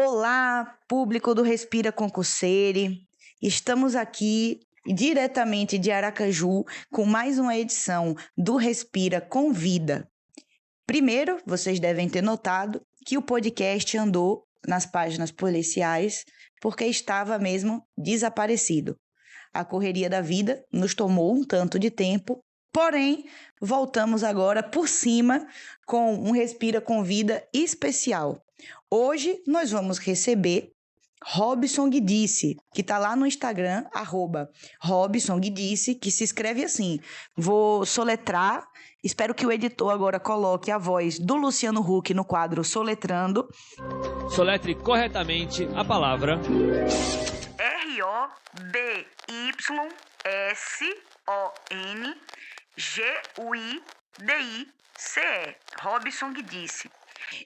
Olá, público do Respira Concursere. Estamos aqui diretamente de Aracaju com mais uma edição do Respira Convida. Primeiro, vocês devem ter notado que o podcast andou nas páginas policiais porque estava mesmo desaparecido. A correria da vida nos tomou um tanto de tempo, porém, voltamos agora por cima com um Respira Convida especial. Hoje nós vamos receber Robson Guidice, que está lá no Instagram, @Robson Guidice, que se escreve assim. Vou soletrar, espero que o editor agora coloque a voz do Luciano Huck no quadro Soletrando. Soletre corretamente a palavra ROBYSONGUIDICE, Robson Guidice.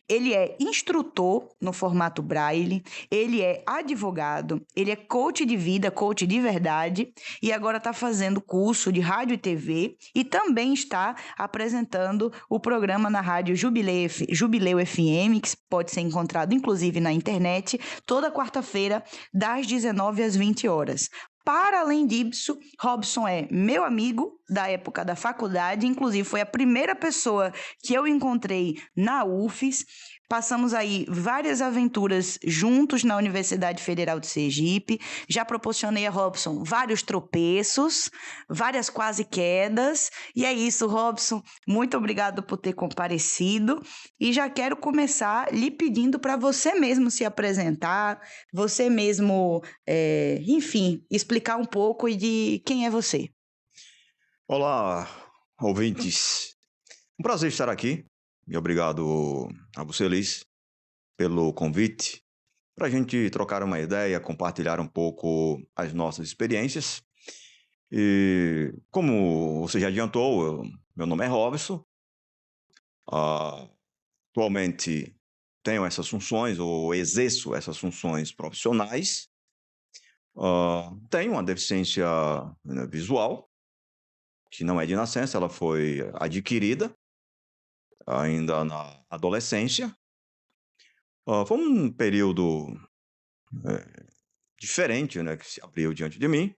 Ele é instrutor no formato Braille, ele é advogado, ele é coach de vida, coach de verdade, e agora está fazendo curso de rádio e TV e também está apresentando o programa na rádio Jubileu FM, que pode ser encontrado inclusive na internet, toda quarta-feira, das 19 às 20 horas. Para além disso, Robson é meu amigo da época da faculdade, inclusive foi a primeira pessoa que eu encontrei na UFES. Passamos aí várias aventuras juntos na Universidade Federal de Sergipe. Já proporcionei a Robson vários tropeços, várias quase quedas. E é isso, Robson. Muito obrigado por ter comparecido. E já quero começar lhe pedindo para você mesmo se apresentar, você mesmo, enfim, explicar um pouco de quem é você. Olá, ouvintes. Um prazer estar aqui e obrigado a você, Liz, pelo convite para a gente trocar uma ideia, compartilhar um pouco as nossas experiências. E como você já adiantou, meu nome é Robson. Atualmente tenho essas funções ou exerço essas funções profissionais. Tenho uma deficiência, né, visual, que não é de nascença, ela foi adquirida ainda na adolescência. Foi um período diferente, né, que se abriu diante de mim,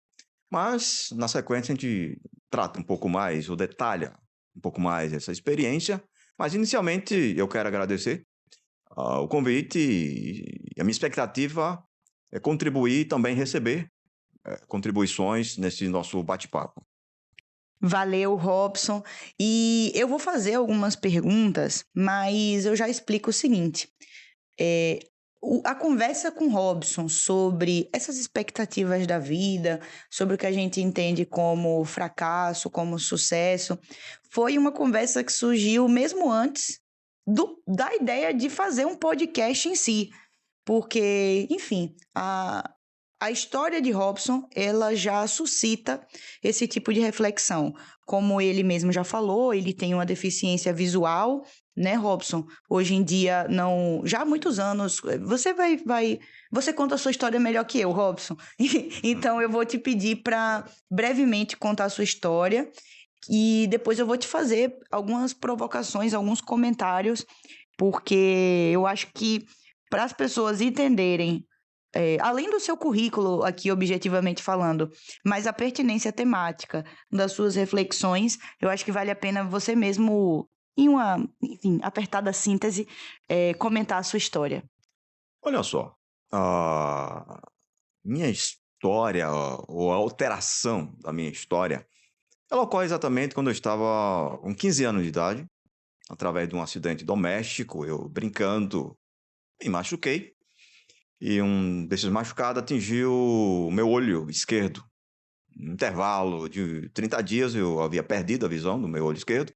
mas na sequência a gente trata um pouco mais, ou detalha um pouco mais essa experiência. Mas inicialmente eu quero agradecer o convite e a minha expectativa é contribuir e também receber contribuições nesse nosso bate-papo. Valeu, Robson. E eu vou fazer algumas perguntas, mas eu já explico o seguinte. A conversa com Robson sobre essas expectativas da vida, sobre o que a gente entende como fracasso, como sucesso, foi uma conversa que surgiu mesmo antes da ideia de fazer um podcast em si. Porque, enfim, a história de Robson, ela já suscita esse tipo de reflexão. Como ele mesmo já falou, ele tem uma deficiência visual, né, Robson? Hoje em dia, não, já há muitos anos, você conta a sua história melhor que eu, Robson. Então, eu vou te pedir para brevemente contar a sua história e depois eu vou te fazer algumas provocações, alguns comentários, porque eu acho que para as pessoas entenderem, além do seu currículo aqui, objetivamente falando, mas a pertinência temática das suas reflexões, eu acho que vale a pena você mesmo, em uma, enfim, apertada síntese, comentar a sua história. Olha só, a minha história, ou a alteração da minha história, ela ocorre exatamente quando eu estava com 15 anos de idade, através de um acidente doméstico. Eu, brincando, me machuquei, e um desses machucados atingiu o meu olho esquerdo. No intervalo de 30 dias eu havia perdido a visão do meu olho esquerdo,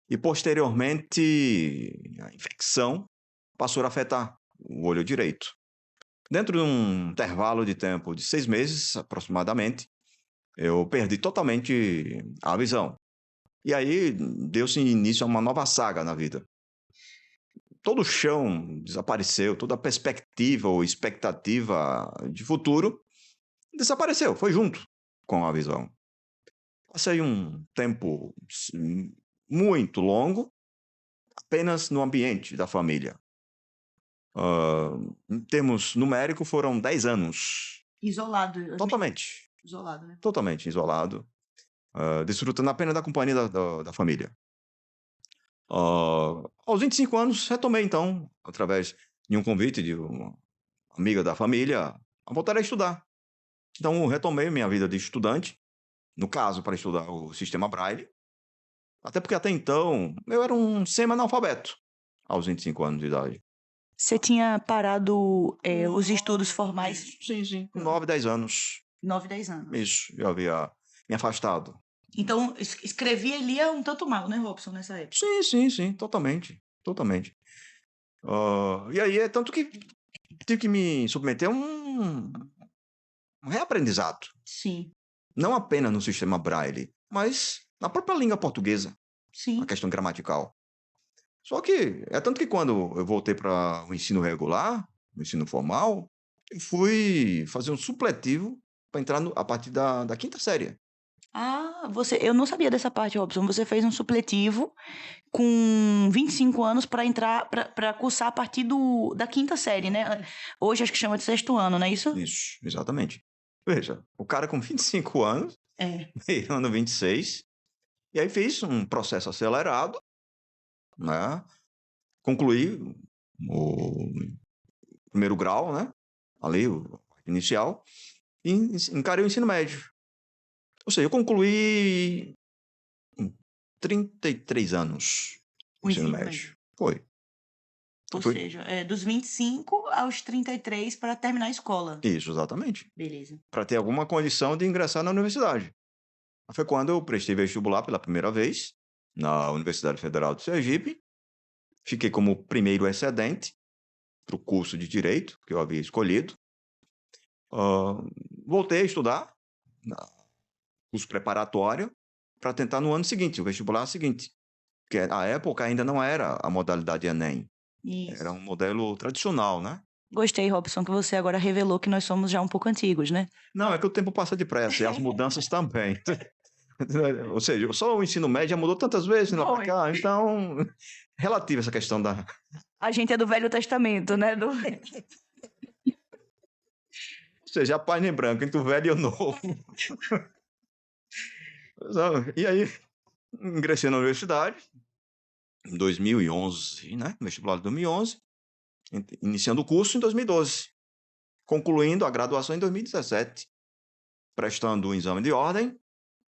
e posteriormente a infecção passou a afetar o olho direito. Dentro de um intervalo de tempo de 6 meses, aproximadamente, eu perdi totalmente a visão. E aí deu-se início a uma nova saga na vida. Todo o chão desapareceu, toda a perspectiva ou expectativa de futuro desapareceu, foi junto com a visão. Passei um tempo muito longo apenas no ambiente da família. Em termos numéricos, foram 10 anos. Isolado. Totalmente. Isolado, né? Totalmente isolado. Desfrutando apenas da companhia da família. Aos 25 anos, retomei, então, através de um convite de uma amiga da família, a voltar a estudar. Então, retomei minha vida de estudante, no caso, para estudar o sistema Braille, até porque até então eu era um semi-analfabeto, aos 25 anos de idade. Você tinha parado os estudos formais? Sim, 9, 10 anos. 9, 10 anos. Isso, eu havia me afastado. Então, escrevia e lia um tanto mal, né, Robson, nessa época? Sim, totalmente. E aí, é tanto que tive que me submeter a um reaprendizado. Sim. Não apenas no sistema Braille, mas na própria língua portuguesa, Sim. a questão gramatical. Só que, é tanto que quando eu voltei para o ensino regular, o ensino formal, eu fui fazer um supletivo para entrar a partir da 5ª série. Eu não sabia dessa parte, Robson. Você fez um supletivo com 25 anos para entrar, para cursar a partir da 5ª série, né? Hoje acho que chama de 6º ano, não é isso? Isso, exatamente. Veja, o cara com 25 anos, beirando 26, e aí fez um processo acelerado, né? Concluí o primeiro grau, né? Ali, o inicial, e encarei o ensino médio. Ou seja, eu concluí em 33 anos o ensino médio. Foi. Ou seja, dos 25 aos 33 para terminar a escola. Isso, exatamente. Beleza. Para ter alguma condição de ingressar na universidade. Foi quando eu prestei vestibular pela primeira vez na Universidade Federal de Sergipe. Fiquei como primeiro excedente para o curso de Direito que eu havia escolhido. Voltei a estudar no curso preparatório para tentar no ano seguinte, o vestibular seguinte. Porque na época ainda não era a modalidade Enem. Isso. Era um modelo tradicional, né? Gostei, Robson, que você agora revelou que nós somos já um pouco antigos, né? Não, é que o tempo passa depressa e as mudanças também. Ou seja, só o ensino médio já mudou tantas vezes lá para cá, então, relativa essa questão da... A gente é do Velho Testamento, né? Ou seja, a página em branco entre o velho e o novo. E aí, ingressei na universidade em 2011, né? Vestibular de 2011, iniciando o curso em 2012, concluindo a graduação em 2017, prestando o exame de ordem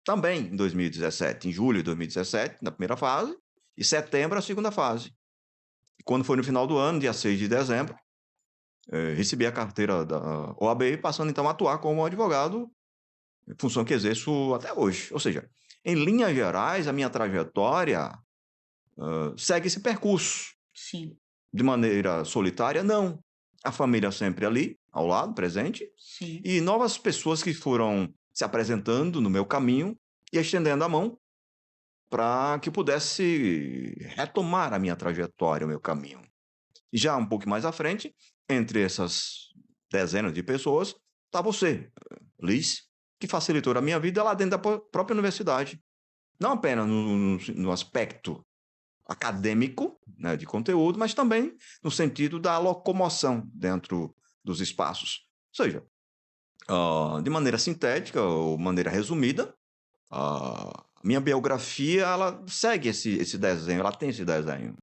também em 2017, em julho de 2017, na primeira fase, e setembro, a segunda fase. E quando foi no final do ano, dia 6 de dezembro, recebi a carteira da OAB, passando então a atuar como advogado, função que exerço até hoje. Ou seja, em linhas gerais, a minha trajetória segue esse percurso. Sim. De maneira solitária, não. A família sempre ali, ao lado, presente. Sim. E novas pessoas que foram se apresentando no meu caminho e estendendo a mão para que pudesse retomar a minha trajetória, o meu caminho. E já um pouco mais à frente, entre essas dezenas de pessoas, está você, Liz, que facilitou a minha vida lá dentro da própria universidade. Não apenas no aspecto acadêmico, né, de conteúdo, mas também no sentido da locomoção dentro dos espaços. Ou seja, de maneira sintética ou maneira resumida, a minha biografia ela segue esse desenho, ela tem esse desenho.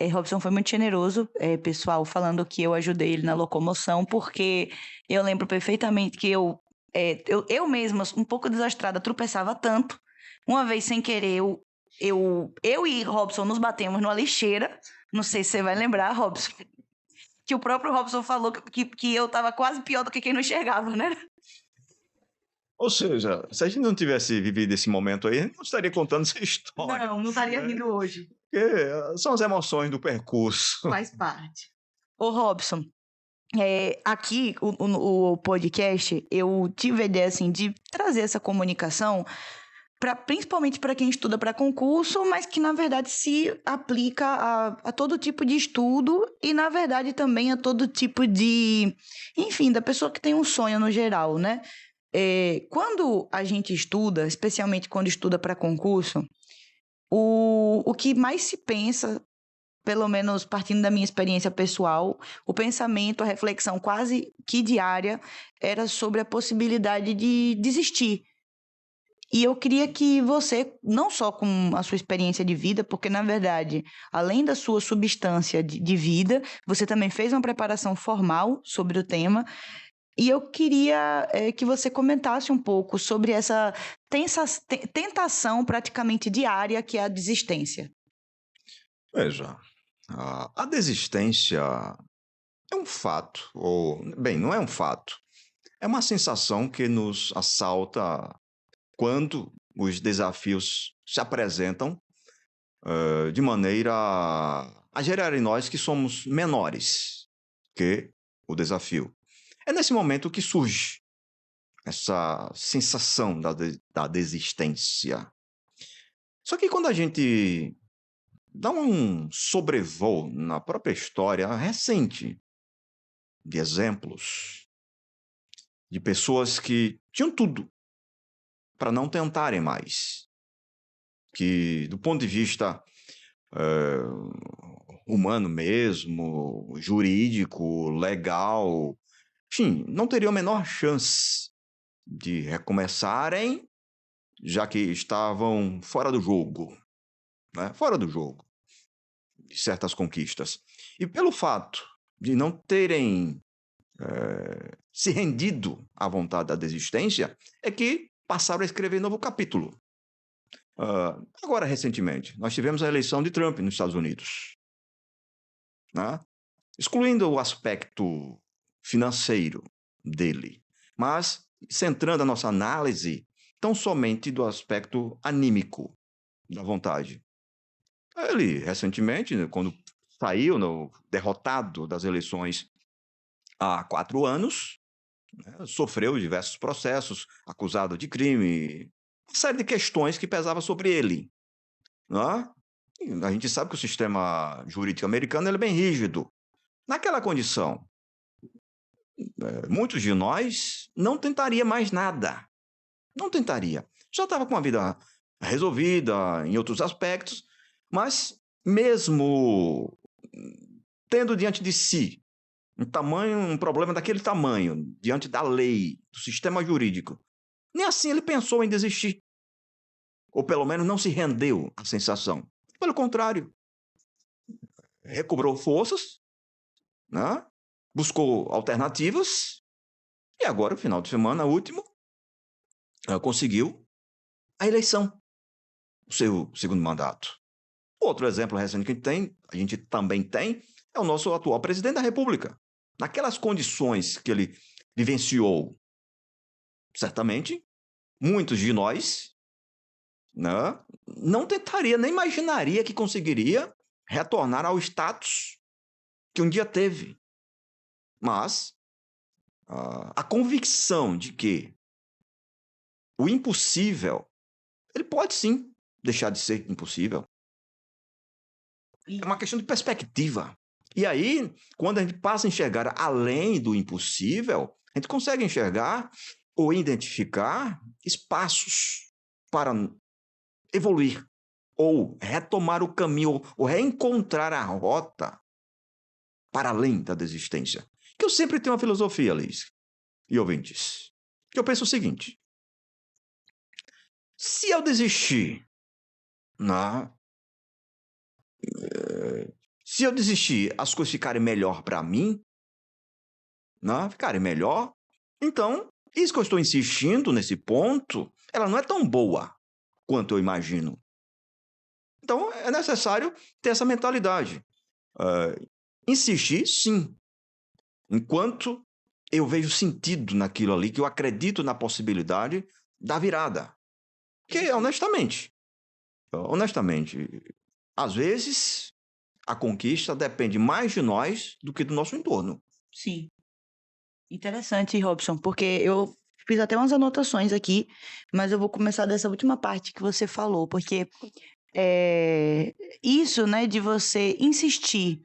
Robson foi muito generoso, pessoal, falando que eu ajudei ele na locomoção, porque eu lembro perfeitamente que eu mesma, um pouco desastrada, tropeçava tanto. Uma vez, sem querer, eu e Robson nos batemos numa lixeira, não sei se você vai lembrar, Robson, que o próprio Robson falou que eu estava quase pior do que quem não enxergava, né? Ou seja, se a gente não tivesse vivido esse momento aí, a gente não estaria contando essa história. Não estaria rindo hoje. Porque são as emoções do percurso. Faz parte. Ô, Robson, aqui, o podcast, eu tive a ideia, assim, de trazer essa comunicação principalmente para quem estuda para concurso, mas que, na verdade, se aplica a todo tipo de estudo e, na verdade, também a todo tipo de... Enfim, da pessoa que tem um sonho no geral, né? Quando a gente estuda, especialmente quando estuda para concurso, o que mais se pensa pelo menos partindo da minha experiência pessoal, o pensamento, a reflexão quase que diária era sobre a possibilidade de desistir. E eu queria que você, não só com a sua experiência de vida, porque, na verdade, além da sua substância de vida, você também fez uma preparação formal sobre o tema. E eu queria que você comentasse um pouco sobre essa tentação praticamente diária que é a desistência. Veja, a desistência é um fato, ou, bem, não é um fato, é uma sensação que nos assalta quando os desafios se apresentam de maneira a gerar em nós que somos menores que o desafio. É nesse momento que surge essa sensação da desistência. Só que quando a gente dá um sobrevoo na própria história recente de exemplos de pessoas que tinham tudo para não tentarem mais, que do ponto de vista humano mesmo, jurídico, legal, enfim, não teriam a menor chance de recomeçarem, já que estavam fora do jogo, né? Fora do jogo de certas conquistas. E pelo fato de não terem se rendido à vontade da desistência, é que passaram a escrever novo capítulo. Agora, recentemente, nós tivemos a eleição de Trump nos Estados Unidos, né? Excluindo o aspecto financeiro dele, mas centrando a nossa análise tão somente do aspecto anímico da vontade. Ele, recentemente, quando saiu derrotado das eleições há 4 anos, né, sofreu diversos processos, acusado de crime, uma série de questões que pesavam sobre ele, né? A gente sabe que o sistema jurídico americano ele é bem rígido. Naquela condição, muitos de nós não tentaria mais nada. Não tentaria. Já estava com a vida resolvida em outros aspectos, mas mesmo tendo diante de si um problema daquele tamanho, diante da lei, do sistema jurídico, nem assim ele pensou em desistir. Ou pelo menos não se rendeu à sensação. Pelo contrário, recobrou forças, né? Buscou alternativas e agora, no final de semana último, conseguiu a eleição, o seu segundo mandato. Outro exemplo recente que a gente também tem, é o nosso atual presidente da República. Naquelas condições que ele vivenciou, certamente, muitos de nós, né, não tentaria, nem imaginaria que conseguiria retornar ao status que um dia teve. Mas a convicção de que o impossível, ele pode sim deixar de ser impossível. É uma questão de perspectiva. E aí, quando a gente passa a enxergar além do impossível, a gente consegue enxergar ou identificar espaços para evoluir, ou retomar o caminho, ou reencontrar a rota para além da desistência. Que eu sempre tenho uma filosofia, Liz, e ouvintes, que eu penso o seguinte: se eu desistir, né, se eu desistir, as coisas ficarem melhor para mim, né, ficarem melhor, então, isso que eu estou insistindo nesse ponto, ela não é tão boa quanto eu imagino. Então, é necessário ter essa mentalidade. Insistir, sim. Enquanto eu vejo sentido naquilo ali, que eu acredito na possibilidade da virada. Porque, honestamente, às vezes, a conquista depende mais de nós do que do nosso entorno. Sim. Interessante, Robson, porque eu fiz até umas anotações aqui, mas eu vou começar dessa última parte que você falou, porque isso, né, de você insistir,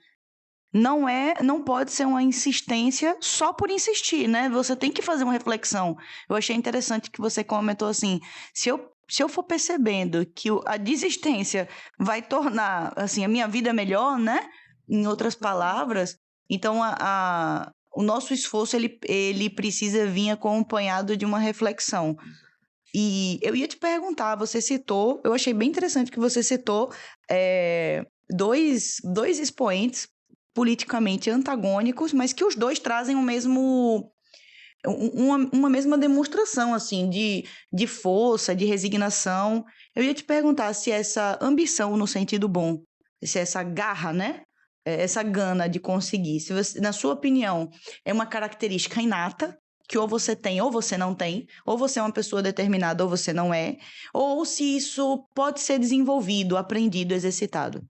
não pode ser uma insistência só por insistir, né? Você tem que fazer uma reflexão. Eu achei interessante que você comentou assim, se eu se eu for percebendo que a desistência vai tornar, assim, a minha vida melhor, né? Em outras palavras, então o nosso esforço, ele precisa vir acompanhado de uma reflexão. E eu ia te perguntar, você citou, eu achei bem interessante que você citou dois expoentes politicamente antagônicos, mas que os dois trazem o mesmo uma mesma demonstração assim de força, de resignação. Eu ia te perguntar se essa ambição no sentido bom, se essa garra, né? Essa gana de conseguir, se você, na sua opinião, é uma característica inata, que ou você tem ou você não tem, ou você é uma pessoa determinada ou você não é, ou se isso pode ser desenvolvido, aprendido, exercitado.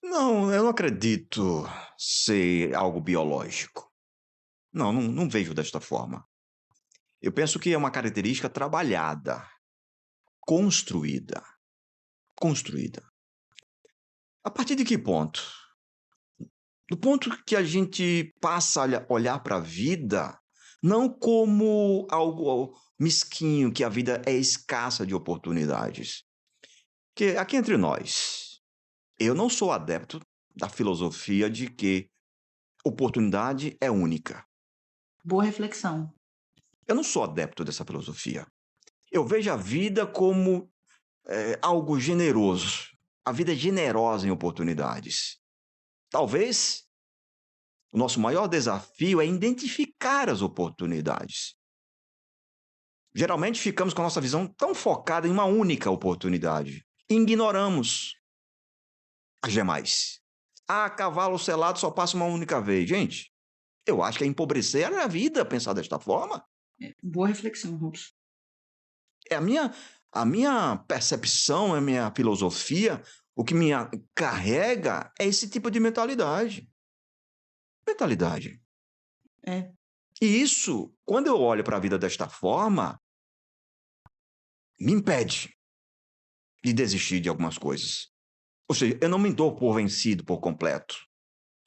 Não, eu não acredito ser algo biológico. Não, não vejo desta forma. Eu penso que é uma característica trabalhada, construída. Construída. A partir de que ponto? Do ponto que a gente passa a olhar para a vida não como algo mesquinho, que a vida é escassa de oportunidades. Que aqui entre nós, eu não sou adepto da filosofia de que oportunidade é única. Boa reflexão. Eu não sou adepto dessa filosofia. Eu vejo a vida como algo generoso. A vida é generosa em oportunidades. Talvez o nosso maior desafio é identificar as oportunidades. Geralmente ficamos com a nossa visão tão focada em uma única oportunidade. Ignoramos as demais. Ah, cavalo selado só passa uma única vez. Gente, eu acho que é empobrecer a vida pensar desta forma. Boa reflexão, Robson. É a minha percepção, a minha filosofia, o que me carrega é esse tipo de mentalidade. Mentalidade. É. E isso, quando eu olho para a vida desta forma, me impede de desistir de algumas coisas. Ou seja, eu não me dou por vencido por completo.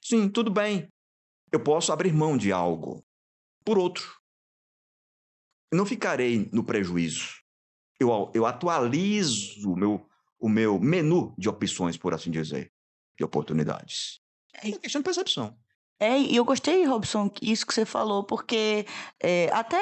Sim, tudo bem. Eu posso abrir mão de algo por outro. Eu não ficarei no prejuízo. Eu atualizo o meu menu de opções, por assim dizer, de oportunidades. É uma questão de percepção. E eu gostei, Robson, isso que você falou, porque até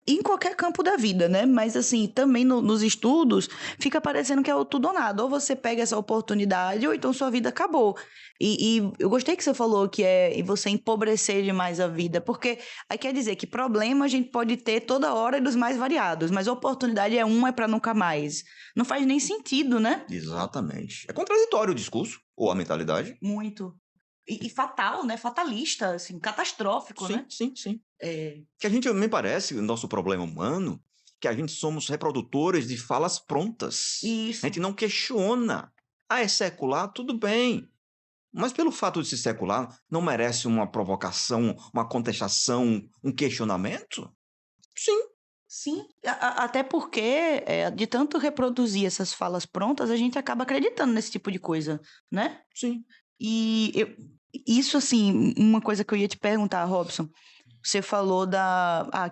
em qualquer campo da vida, né? Mas assim, também nos estudos, fica parecendo que é o tudo ou nada. Ou você pega essa oportunidade, ou então sua vida acabou. E eu gostei que você falou que é você empobrecer demais a vida, porque aí quer dizer que problema a gente pode ter toda hora e dos mais variados, mas oportunidade é para nunca mais. Não faz nem sentido, né? Exatamente. É contraditório o discurso, ou a mentalidade. Muito. E fatal, né? Fatalista, assim, catastrófico, Sim, né? sim, sim. Que a gente, me parece, o nosso problema humano, que a gente somos reprodutores de falas prontas. Isso. A gente não questiona. Ah, é secular? Tudo bem. Mas pelo fato de ser secular, não merece uma provocação, uma contestação, um questionamento? Sim. Sim, até porque de tanto reproduzir essas falas prontas, a gente acaba acreditando nesse tipo de coisa, né? Sim. E isso, assim, uma coisa que eu ia te perguntar, Robson, você falou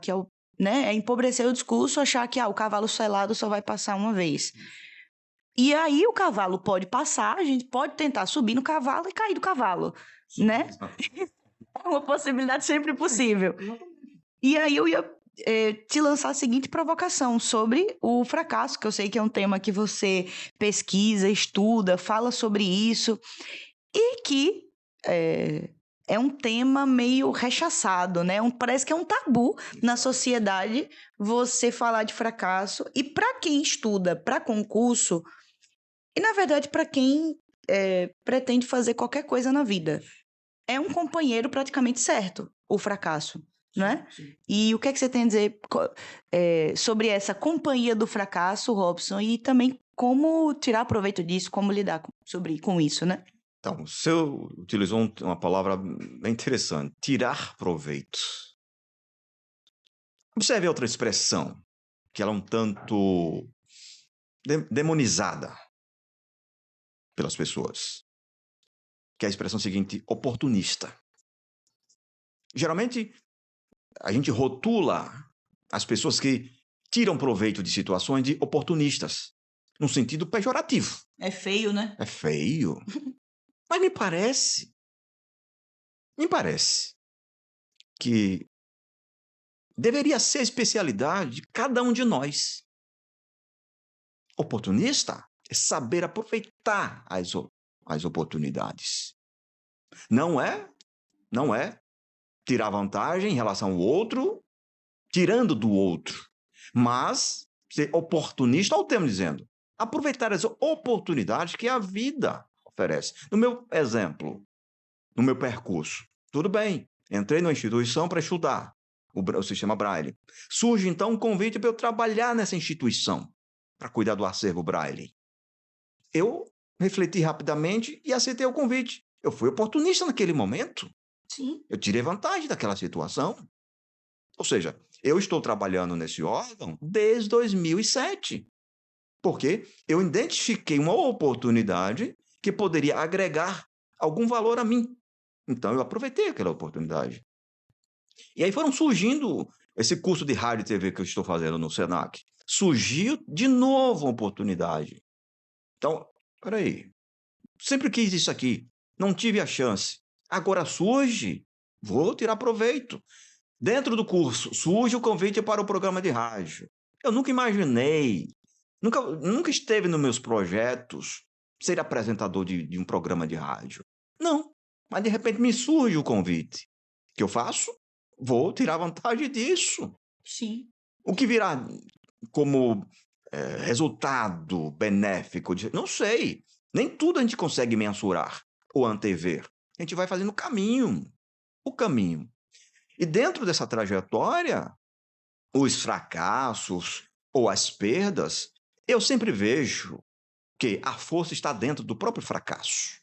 que é né, é empobrecer o discurso, achar que o cavalo selado só vai passar uma vez. E aí o cavalo pode passar, a gente pode tentar subir no cavalo e cair do cavalo, né? É uma possibilidade sempre possível. E aí eu ia te lançar a seguinte provocação sobre o fracasso, que eu sei que é um tema que você pesquisa, estuda, fala sobre isso, e que é um tema meio rechaçado, né? Parece que é um tabu na sociedade você falar de fracasso. E para quem estuda para concurso, e na verdade para quem pretende fazer qualquer coisa na vida, é um companheiro praticamente certo, o fracasso, né? Sim. E o que é que você tem a dizer sobre essa companhia do fracasso, Robson, e também como tirar proveito disso, como lidar com isso, né? Então, você utilizou uma palavra bem interessante, tirar proveito. Observe outra expressão, que ela é um tanto demonizada pelas pessoas, que é a expressão seguinte, oportunista. Geralmente, a gente rotula as pessoas que tiram proveito de situações de oportunistas, num sentido pejorativo. É feio, né? É feio. Mas me parece que deveria ser a especialidade de cada um de nós. Oportunista é saber aproveitar as oportunidades. Não é tirar vantagem em relação ao outro, tirando do outro. Mas ser oportunista, olha o termo dizendo, aproveitar as oportunidades que a vida oferece. No meu exemplo, no meu percurso, tudo bem, entrei numa instituição para estudar o sistema Braille. Surge então um convite para eu trabalhar nessa instituição, para cuidar do acervo Braille. Eu refleti rapidamente e aceitei o convite. Eu fui oportunista naquele momento. Sim. Eu tirei vantagem daquela situação. Ou seja, eu estou trabalhando nesse órgão desde 2007, porque eu identifiquei uma oportunidade que poderia agregar algum valor a mim. Então, eu aproveitei aquela oportunidade. E aí foram surgindo esse curso de rádio e TV que eu estou fazendo no Senac. Surgiu de novo uma oportunidade. Então, peraí, sempre quis isso aqui, não tive a chance. Agora surge, vou tirar proveito. Dentro do curso, surge o convite para o programa de rádio. Eu nunca imaginei, nunca esteve nos meus projetos ser apresentador de um programa de rádio. Não, mas de repente me surge o convite. O que eu faço? Vou tirar vantagem disso. Sim. O que virá como resultado benéfico? Não sei. Nem tudo a gente consegue mensurar ou antever. A gente vai fazendo o caminho. E dentro dessa trajetória, os fracassos ou as perdas, eu sempre vejo que a força está dentro do próprio fracasso.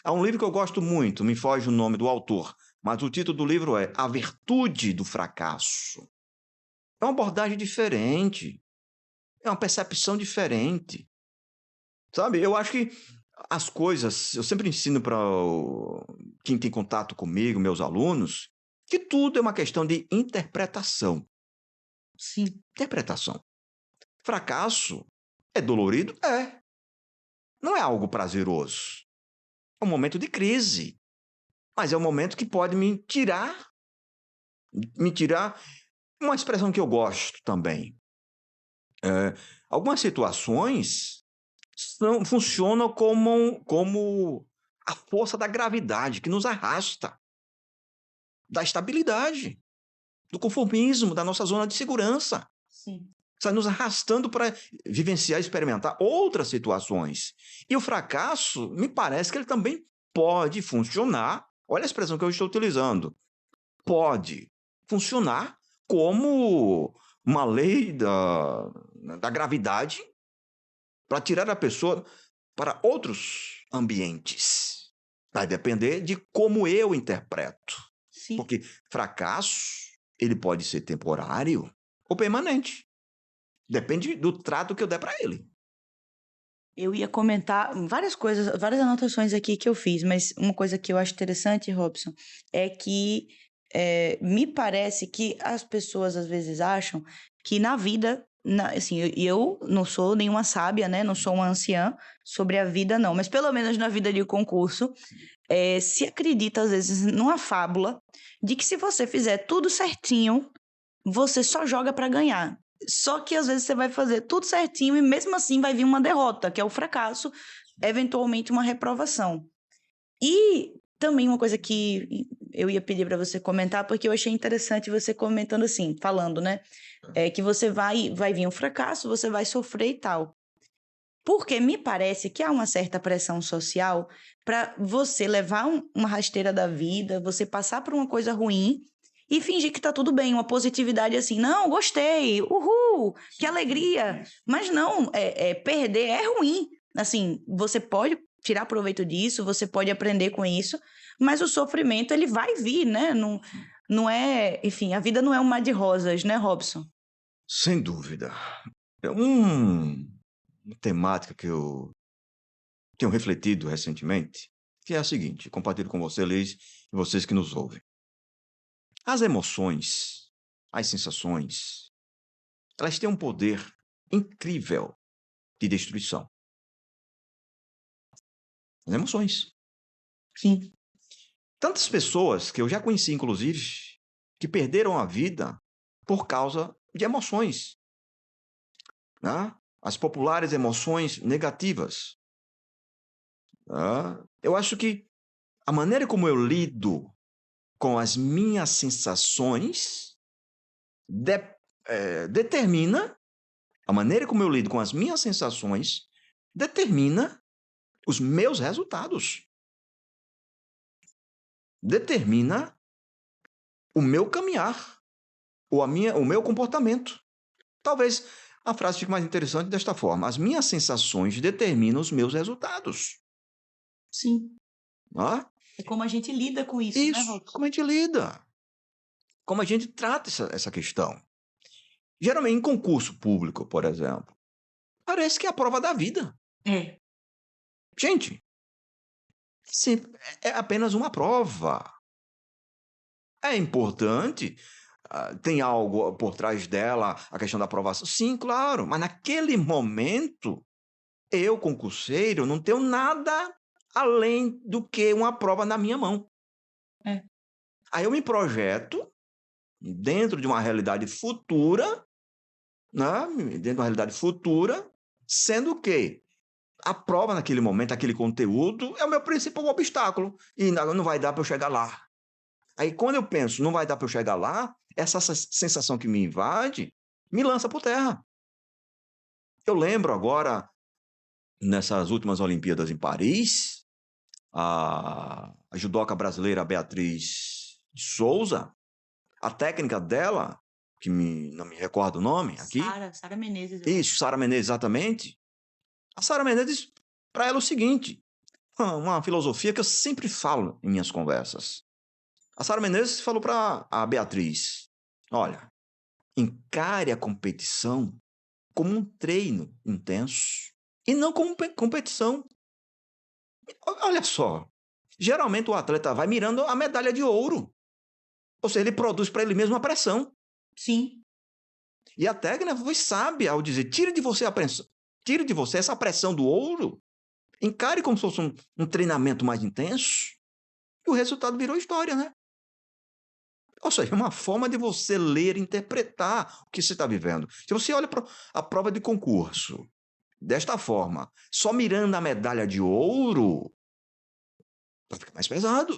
Há um livro que eu gosto muito, me foge o nome do autor, mas o título do livro é A Virtude do Fracasso. É uma abordagem diferente, é uma percepção diferente. Sabe, eu acho que as coisas, eu sempre ensino para quem tem contato comigo, meus alunos, que tudo é uma questão de interpretação. Sim. Interpretação. Fracasso é dolorido? É. Não é algo prazeroso. É um momento de crise. Mas é um momento que pode me tirar uma expressão que eu gosto também. Algumas situações funcionam como a força da gravidade que nos arrasta, da estabilidade, do conformismo, da nossa zona de segurança. Sim. Está nos arrastando para vivenciar, experimentar outras situações. E o fracasso, me parece que ele também pode funcionar, olha a expressão que eu estou utilizando, pode funcionar como uma lei da gravidade para tirar a pessoa para outros ambientes. Vai depender de como eu interpreto. Sim. Porque fracasso, ele pode ser temporário ou permanente. Depende do trato que eu der para ele. Eu ia comentar várias coisas, várias anotações aqui que eu fiz, mas uma coisa que eu acho interessante, Robson, é que me parece que as pessoas às vezes acham que na vida, assim, eu não sou nenhuma sábia, né? Não sou uma anciã sobre a vida, não, mas pelo menos na vida de concurso, se acredita às vezes numa fábula de que se você fizer tudo certinho, você só joga para ganhar. Só que às vezes você vai fazer tudo certinho e mesmo assim vai vir uma derrota, que é o fracasso, eventualmente uma reprovação. E também uma coisa que eu ia pedir para você comentar, porque eu achei interessante você comentando assim, falando, né? Que você vai vir um fracasso, você vai sofrer e tal. Porque me parece que há uma certa pressão social para você levar uma rasteira da vida, você passar por uma coisa ruim e fingir que tá tudo bem, uma positividade assim, não, gostei, uhul, que alegria. Mas não, perder é ruim. Assim, você pode tirar proveito disso, você pode aprender com isso, mas o sofrimento, ele vai vir, né? Não é, enfim, a vida não é um mar de rosas, né, Robson? Sem dúvida. É uma temática que eu tenho refletido recentemente, que é a seguinte, compartilho com você, Liz, e vocês que nos ouvem. As emoções, as sensações, elas têm um poder incrível de destruição. As emoções. Sim. Tantas pessoas que eu já conheci, inclusive, que perderam a vida por causa de emoções, né? As populares emoções negativas. Eu acho que a maneira como eu lido com as minhas sensações determina, a maneira como eu lido com as minhas sensações determina os meus resultados. Determina o meu caminhar, ou o meu comportamento. Talvez a frase fique mais interessante desta forma: as minhas sensações determinam os meus resultados. Sim. Ah? É como a gente lida com isso, né, Isso, Robson? como a gente lida, como a gente trata essa questão. Geralmente em concurso público, por exemplo, parece que é a prova da vida. É. Gente, é apenas uma prova. É importante, tem algo por trás dela, a questão da aprovação? Sim, claro, mas naquele momento, eu, concurseiro, não tenho nada além do que uma prova na minha mão. É. Aí eu me projeto dentro de uma realidade futura, né? Dentro de uma realidade futura, sendo que a prova naquele momento, aquele conteúdo, é o meu principal obstáculo. E não vai dar para eu chegar lá. Aí quando eu penso, não vai dar para eu chegar lá, essa sensação que me invade, me lança por terra. Eu lembro agora, nessas últimas Olimpíadas em Paris, a judoca brasileira Beatriz de Souza, a técnica dela, que não me recordo o nome aqui. Sara Menezes. Isso, Sara Menezes, exatamente. A Sara Menezes, para ela, é o seguinte, uma filosofia que eu sempre falo em minhas conversas. A Sara Menezes falou para a Beatriz: olha, encare a competição como um treino intenso e não como competição. Olha só, geralmente o atleta vai mirando a medalha de ouro. Ou seja, ele produz para ele mesmo a pressão. Sim. E a técnica foi sábia ao dizer: tire de você a pressão, tire de você essa pressão do ouro, encare como se fosse um treinamento mais intenso, e o resultado virou história, né? Ou seja, é uma forma de você ler e interpretar o que você está vivendo. Se você olha para a prova de concurso desta forma, só mirando a medalha de ouro, vai ficar mais pesado.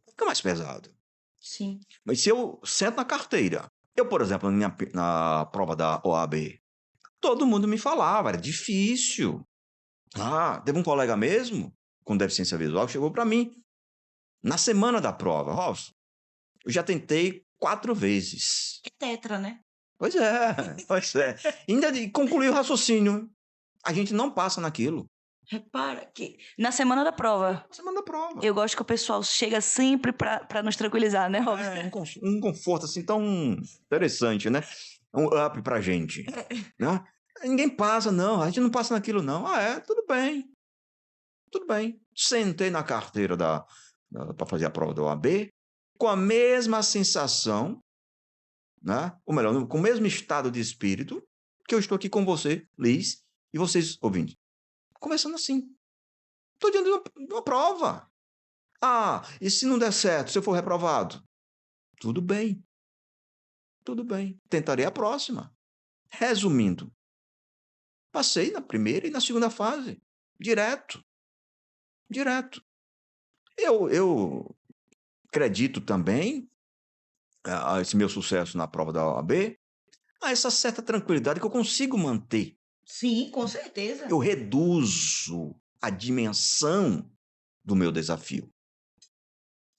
Vai ficar mais pesado. Sim. Mas se eu sento na carteira, eu, por exemplo, na prova da OAB, todo mundo me falava, era difícil. Teve um colega mesmo, com deficiência visual, que chegou para mim, na semana da prova: Robson, eu já tentei 4 vezes. É tetra, né? Pois é, pois é. Ainda de concluir o raciocínio. A gente não passa naquilo. Repara que na semana da prova, Na semana da prova. eu gosto que o pessoal chega sempre pra nos tranquilizar, né, Robson? Um conforto assim tão interessante, né? Um up pra gente. Né? Ninguém passa, não. A gente não passa naquilo, não. Tudo bem. Tudo bem. Sentei na carteira para fazer a prova da OAB com a mesma sensação, né? Ou melhor, com o mesmo estado de espírito que eu estou aqui com você, Liz, e vocês ouvindo. Conversando assim. Estou diante de uma prova. E se não der certo, se eu for reprovado? Tudo bem. Tudo bem. Tentarei a próxima. Resumindo, passei na primeira e na segunda fase. Direto. Eu acredito também a esse meu sucesso na prova da OAB, a essa certa tranquilidade que eu consigo manter. Sim, com certeza. Eu reduzo a dimensão do meu desafio.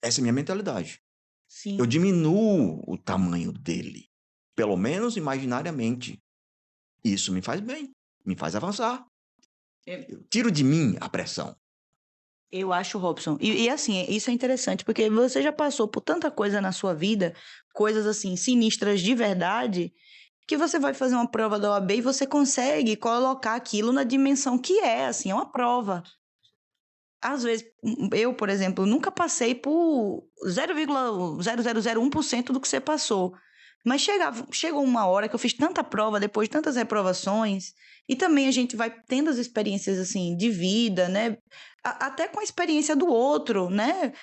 Essa é a minha mentalidade. Sim. Eu diminuo o tamanho dele, pelo menos imaginariamente. Isso me faz bem, me faz avançar. Eu tiro de mim a pressão. Eu acho, Robson. E assim, isso é interessante, porque você já passou por tanta coisa na sua vida, coisas assim, sinistras de verdade, que você vai fazer uma prova da OAB e você consegue colocar aquilo na dimensão que é, assim, é uma prova. Às vezes, eu, por exemplo, nunca passei por 0,0001% do que você passou. Mas chegou uma hora que eu fiz tanta prova, depois de tantas reprovações, e também a gente vai tendo as experiências, assim, de vida, né? Até com a experiência do outro, né?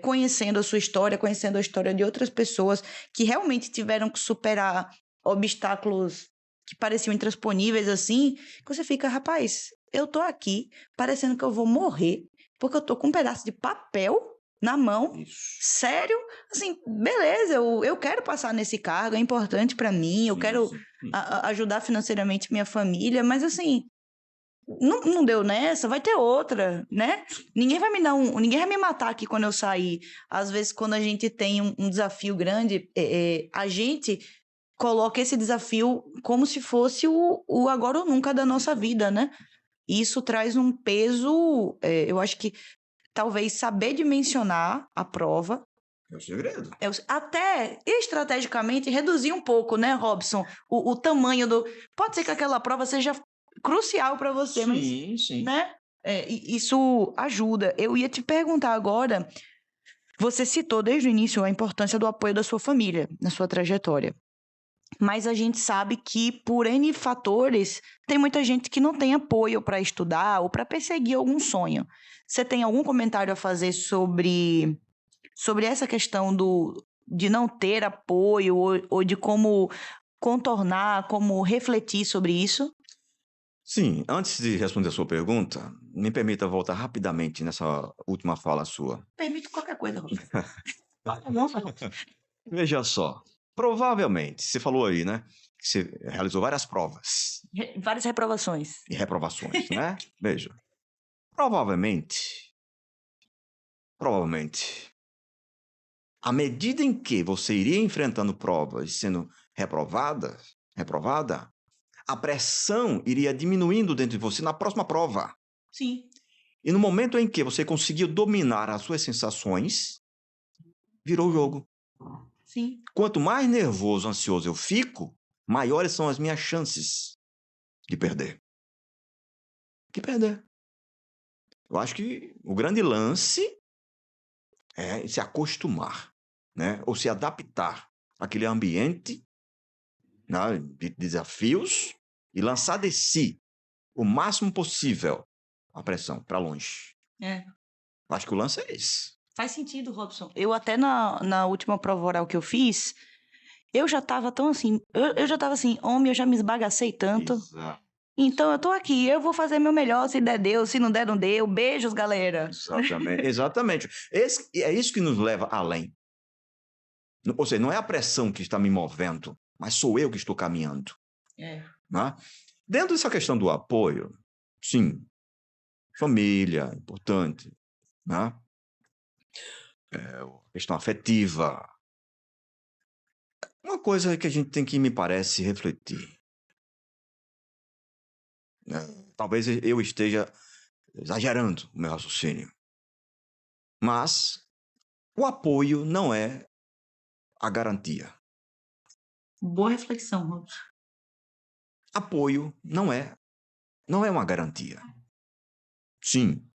Conhecendo a sua história, conhecendo a história de outras pessoas que realmente tiveram que superar obstáculos que pareciam intransponíveis, assim, que você fica, rapaz, eu tô aqui parecendo que eu vou morrer, porque eu tô com um pedaço de papel na mão. Isso. Sério? Assim, beleza, eu quero passar nesse cargo, é importante pra mim, eu quero ajudar financeiramente minha família, mas assim, não deu nessa, vai ter outra, né? Ninguém vai me matar aqui quando eu sair. Às vezes, quando a gente tem um desafio grande, a gente coloca esse desafio como se fosse o agora ou nunca da nossa vida, né? E isso traz um peso, eu acho que talvez saber dimensionar a prova, É o segredo. até estrategicamente reduzir um pouco, né, Robson, o tamanho do... Pode ser que aquela prova seja crucial para você, mas, Sim. né, isso ajuda. Eu ia te perguntar agora, você citou desde o início a importância do apoio da sua família na sua trajetória. Mas a gente sabe que, por N fatores, tem muita gente que não tem apoio para estudar ou para perseguir algum sonho. Você tem algum comentário a fazer sobre essa questão de não ter apoio ou de como contornar, como refletir sobre isso? Sim, antes de responder a sua pergunta, me permita voltar rapidamente nessa última fala sua. Permite qualquer coisa, Robson. Veja só, provavelmente, você falou aí, né, que você realizou várias provas Várias reprovações. e reprovações, né? Veja, provavelmente, à medida em que você iria enfrentando provas e sendo reprovada, a pressão iria diminuindo dentro de você na próxima prova. Sim. E no momento em que você conseguiu dominar as suas sensações, virou o jogo. Sim. Quanto mais nervoso, ansioso eu fico, maiores são as minhas chances de perder. Eu acho que o grande lance é se acostumar, né? Ou se adaptar àquele ambiente, né, de desafios e lançar de si o máximo possível a pressão para longe. Eu acho que o lance é esse. Faz sentido, Robson. Eu até na última prova oral que eu fiz, eu já estava tão assim, eu já estava assim, homem, eu já me esbagacei tanto. Exato. Então eu tô aqui, eu vou fazer meu melhor, se der deu, se não der não deu. Beijos, galera. Exatamente. É isso que nos leva além. Ou seja, não é a pressão que está me movendo, mas sou eu que estou caminhando. Né? Dentro dessa questão do apoio, sim, família, importante, né? Questão afetiva. Uma coisa que a gente tem que, me parece, refletir. Né? Talvez eu esteja exagerando o meu raciocínio. Mas o apoio não é a garantia. Boa reflexão, Robson. Apoio não é uma garantia. Sim,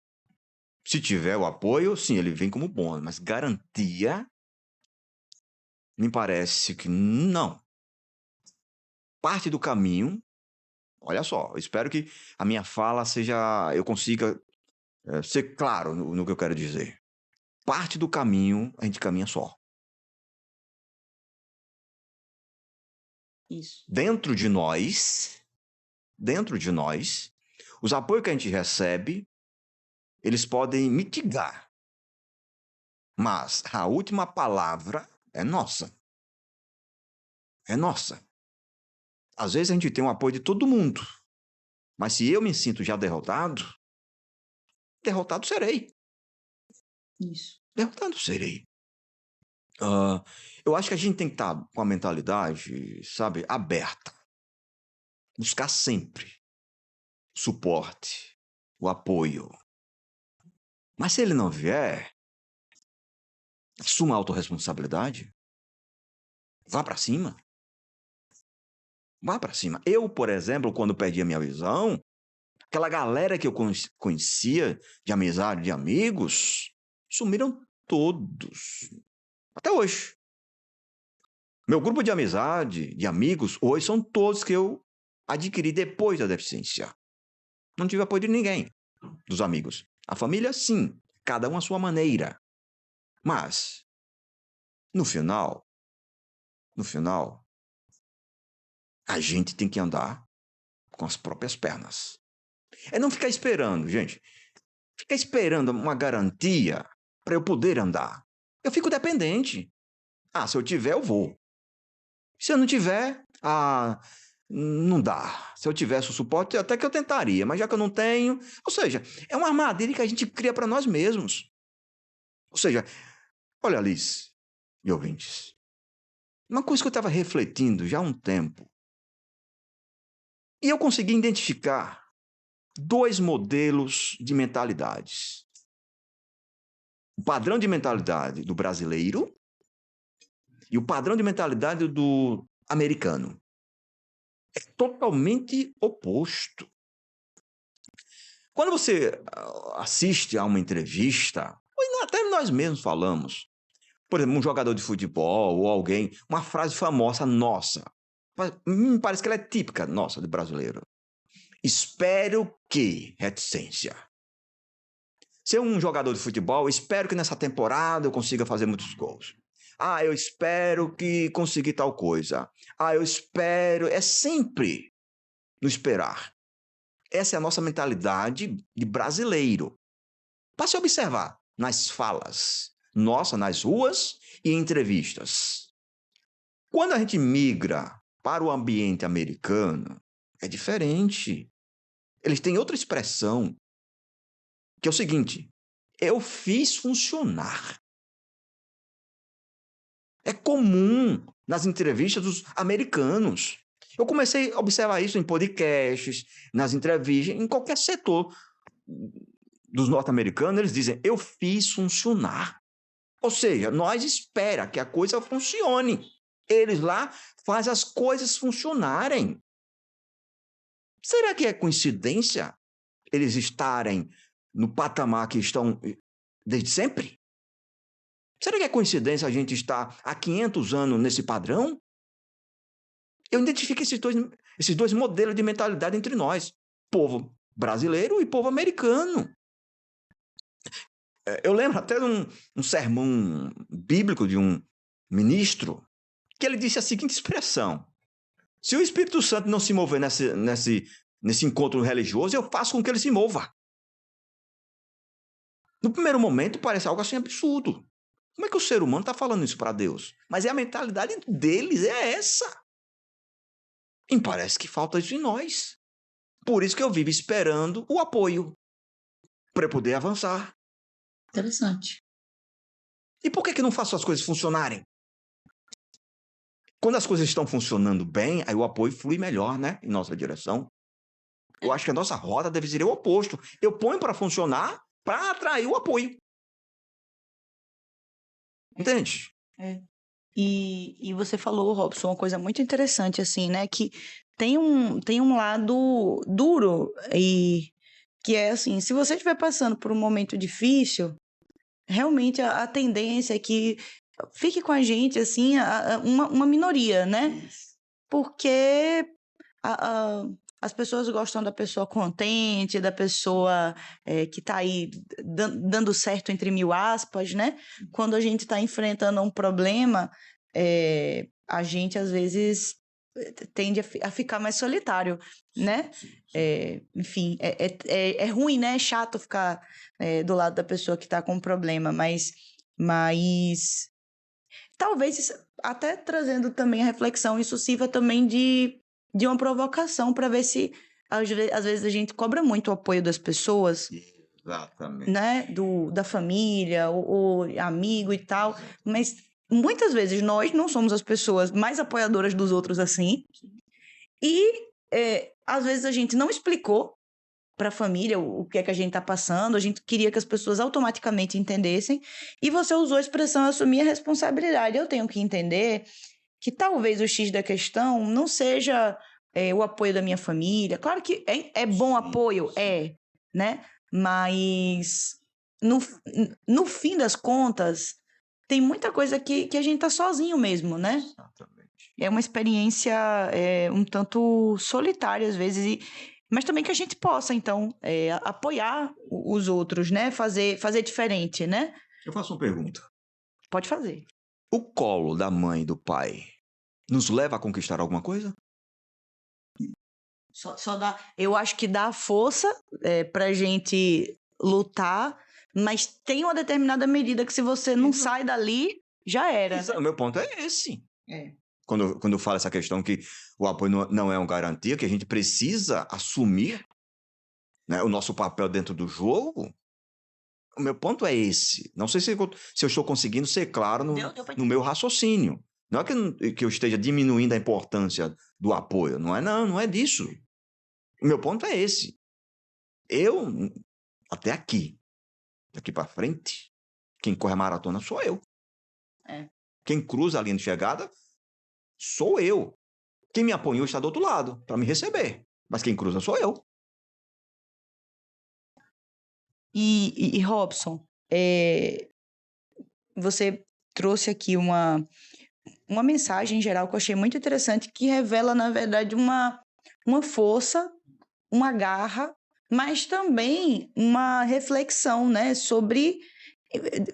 se tiver o apoio, sim, ele vem como bônus, mas garantia, me parece que não. Parte do caminho, olha só, eu espero que a minha fala eu consiga ser claro no que eu quero dizer. Parte do caminho, a gente caminha só. Isso. Dentro de nós, os apoios que a gente recebe, eles podem mitigar. Mas a última palavra é nossa. É nossa. Às vezes a gente tem o apoio de todo mundo. Mas se eu me sinto já derrotado serei. Isso. Derrotado serei. Eu acho que a gente tem que estar com a mentalidade, sabe, aberta. Buscar sempre o suporte, o apoio. Mas se ele não vier, assuma a autorresponsabilidade. Vá para cima. Vá para cima. Eu, por exemplo, quando perdi a minha visão, aquela galera que eu conhecia de amizade, de amigos, sumiram todos. Até hoje. Meu grupo de amizade, de amigos, hoje são todos que eu adquiri depois da deficiência. Não tive apoio de ninguém, dos amigos. A família, sim, cada um à sua maneira. Mas, no final, a gente tem que andar com as próprias pernas. É não ficar esperando, gente. Ficar esperando uma garantia para eu poder andar. Eu fico dependente. Se eu tiver, eu vou. Se eu não tiver, não dá. Se eu tivesse o suporte, até que eu tentaria, mas já que eu não tenho. Ou seja, é uma armadilha que a gente cria para nós mesmos. Ou seja, olha, Alice e ouvintes, uma coisa que eu estava refletindo já há um tempo, e eu consegui identificar dois modelos de mentalidades. O padrão de mentalidade do brasileiro e o padrão de mentalidade do americano. É totalmente oposto. Quando você assiste a uma entrevista, ou até nós mesmos falamos, por exemplo, um jogador de futebol ou alguém, uma frase famosa nossa, me parece que ela é típica nossa, de brasileiro. Espero que, reticência. Ser um jogador de futebol, espero que nessa temporada eu consiga fazer muitos gols. Eu espero que conseguir tal coisa. Eu espero. É sempre no esperar. Essa é a nossa mentalidade de brasileiro. Para se observar nas falas, nas ruas e em entrevistas. Quando a gente migra para o ambiente americano, é diferente. Eles têm outra expressão, que é o seguinte: eu fiz funcionar. É comum nas entrevistas dos americanos. Eu comecei a observar isso em podcasts, nas entrevistas, em qualquer setor dos norte-americanos, eles dizem, eu fiz funcionar. Ou seja, nós esperamos que a coisa funcione. Eles lá fazem as coisas funcionarem. Será que é coincidência eles estarem no patamar que estão desde sempre? Será que é coincidência a gente estar há 500 anos nesse padrão? Eu identifico esses dois modelos de mentalidade entre nós, povo brasileiro e povo americano. Eu lembro até de um sermão bíblico de um ministro, que ele disse a seguinte expressão: se o Espírito Santo não se mover nesse encontro religioso, eu faço com que ele se mova. No primeiro momento parece algo assim absurdo. Como é que o ser humano está falando isso para Deus? Mas a mentalidade deles é essa. E parece que falta isso em nós. Por isso que eu vivo esperando o apoio para eu poder avançar. Interessante. E por que não faço as coisas funcionarem? Quando as coisas estão funcionando bem, aí o apoio flui melhor, né? Em nossa direção. Eu acho que a nossa rota deve ser o oposto. Eu ponho para funcionar para atrair o apoio. Entende? E você falou, Robson, uma coisa muito interessante, assim, né? Que tem um lado duro e que é assim, se você estiver passando por um momento difícil, realmente a tendência é que fique com a gente, assim, uma minoria, né? Porque as pessoas gostam da pessoa contente, da pessoa que está aí dando certo entre mil aspas, né? Quando a gente está enfrentando um problema, a gente às vezes tende a ficar mais solitário, né? Enfim, é ruim, né? É chato ficar do lado da pessoa que está com um problema, mas talvez até trazendo também a reflexão, isso sirva também de uma provocação para ver se às vezes a gente cobra muito o apoio das pessoas, Exatamente. né? Da família, ou amigo e tal, mas muitas vezes nós não somos as pessoas mais apoiadoras dos outros assim, e às vezes a gente não explicou para a família o que é que a gente está passando, a gente queria que as pessoas automaticamente entendessem, e você usou a expressão assumir a responsabilidade. Eu tenho que entender que talvez o X da questão não seja o apoio da minha família. Claro que é bom apoio, né? Mas no fim das contas, tem muita coisa que a gente tá sozinho mesmo, né? Exatamente. é uma experiência um tanto solitária às vezes, mas também que a gente possa, então, apoiar os outros, né? Fazer diferente, né? Eu faço uma pergunta. Pode fazer. O colo da mãe e do pai nos leva a conquistar alguma coisa? Só dá. Eu acho que dá força pra gente lutar, mas tem uma determinada medida que se você não sai dali, já era. O meu ponto é esse. É. Quando eu falo essa questão que o apoio não é uma garantia, que a gente precisa assumir, né, o nosso papel dentro do jogo, o meu ponto é esse. Não sei se eu estou conseguindo ser claro no meu raciocínio. Não é que eu esteja diminuindo a importância do apoio. Não é disso. O meu ponto é esse. Eu, até aqui, daqui para frente, quem corre a maratona sou eu. É. Quem cruza a linha de chegada sou eu. Quem me apoiou está do outro lado, para me receber. Mas quem cruza sou eu. E Robson, você trouxe aqui uma mensagem em geral que eu achei muito interessante, que revela, na verdade, uma força, uma garra, mas também uma reflexão, né, sobre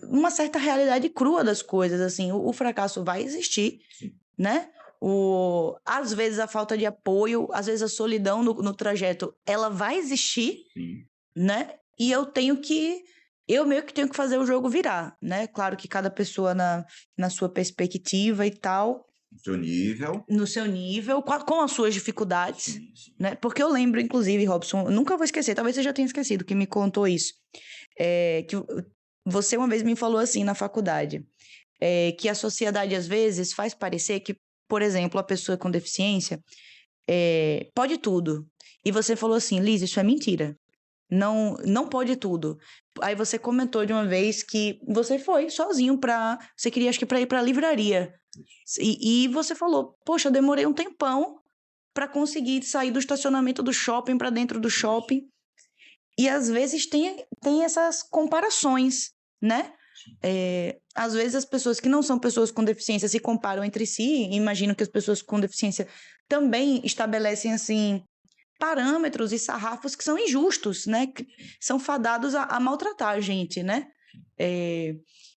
uma certa realidade crua das coisas, assim, o fracasso vai existir, né? Às vezes a falta de apoio, às vezes a solidão no trajeto, ela vai existir, né? E eu meio que tenho que fazer o jogo virar, né? Claro que cada pessoa na sua perspectiva e tal, no seu nível, com as suas dificuldades, né? Porque eu lembro, inclusive, Robson, eu nunca vou esquecer, talvez você já tenha esquecido que me contou isso, que você uma vez me falou assim na faculdade, que a sociedade às vezes faz parecer que, por exemplo, a pessoa com deficiência pode tudo. E você falou assim, Liz, isso é mentira. Não pode tudo. Aí você comentou de uma vez que você foi sozinho você queria, acho que para ir para a livraria. E você falou, poxa, eu demorei um tempão para conseguir sair do estacionamento do shopping para dentro do shopping. E às vezes tem essas comparações, né? Às vezes as pessoas que não são pessoas com deficiência se comparam entre si. Imagino que as pessoas com deficiência também estabelecem, assim, parâmetros e sarrafos que são injustos, né? Que são fadados a maltratar a gente, né?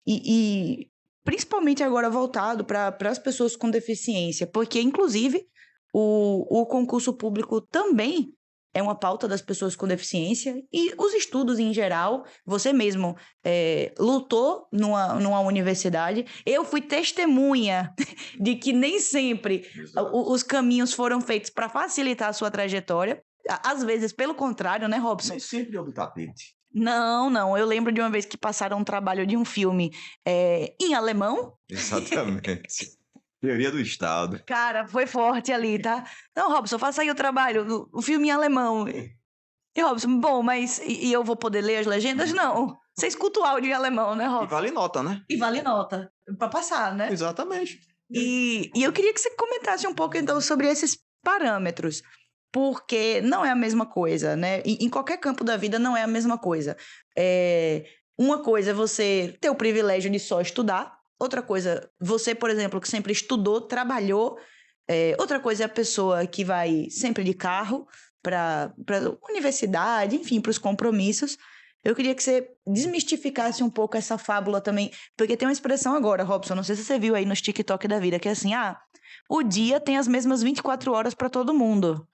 E principalmente agora voltado para as pessoas com deficiência, porque, inclusive, o concurso público também é uma pauta das pessoas com deficiência e os estudos em geral. Você mesmo lutou numa universidade. Eu fui testemunha de que nem sempre os caminhos foram feitos para facilitar a sua trajetória. Às vezes, pelo contrário, né, Robson? Nem sempre é o tapete. Não. Eu lembro de uma vez que passaram um trabalho de um filme em alemão. Exatamente. Teoria do Estado. Cara, foi forte ali, tá? Não, Robson, faça aí o trabalho, o filme em alemão. E Robson, bom, mas e eu vou poder ler as legendas? Não. Você escuta o áudio em alemão, né, Robson? E vale nota, né? E vale nota. Pra passar, né? Exatamente. E eu queria que você comentasse um pouco, então, sobre esses parâmetros. Porque não é a mesma coisa, né? Em qualquer campo da vida não é a mesma coisa. Uma coisa é você ter o privilégio de só estudar. Outra coisa, você, por exemplo, que sempre estudou, trabalhou. Outra coisa é a pessoa que vai sempre de carro para a universidade, enfim, para os compromissos. Eu queria que você desmistificasse um pouco essa fábula também, porque tem uma expressão agora, Robson, não sei se você viu aí nos TikTok da vida, que é assim, o dia tem as mesmas 24 horas para todo mundo.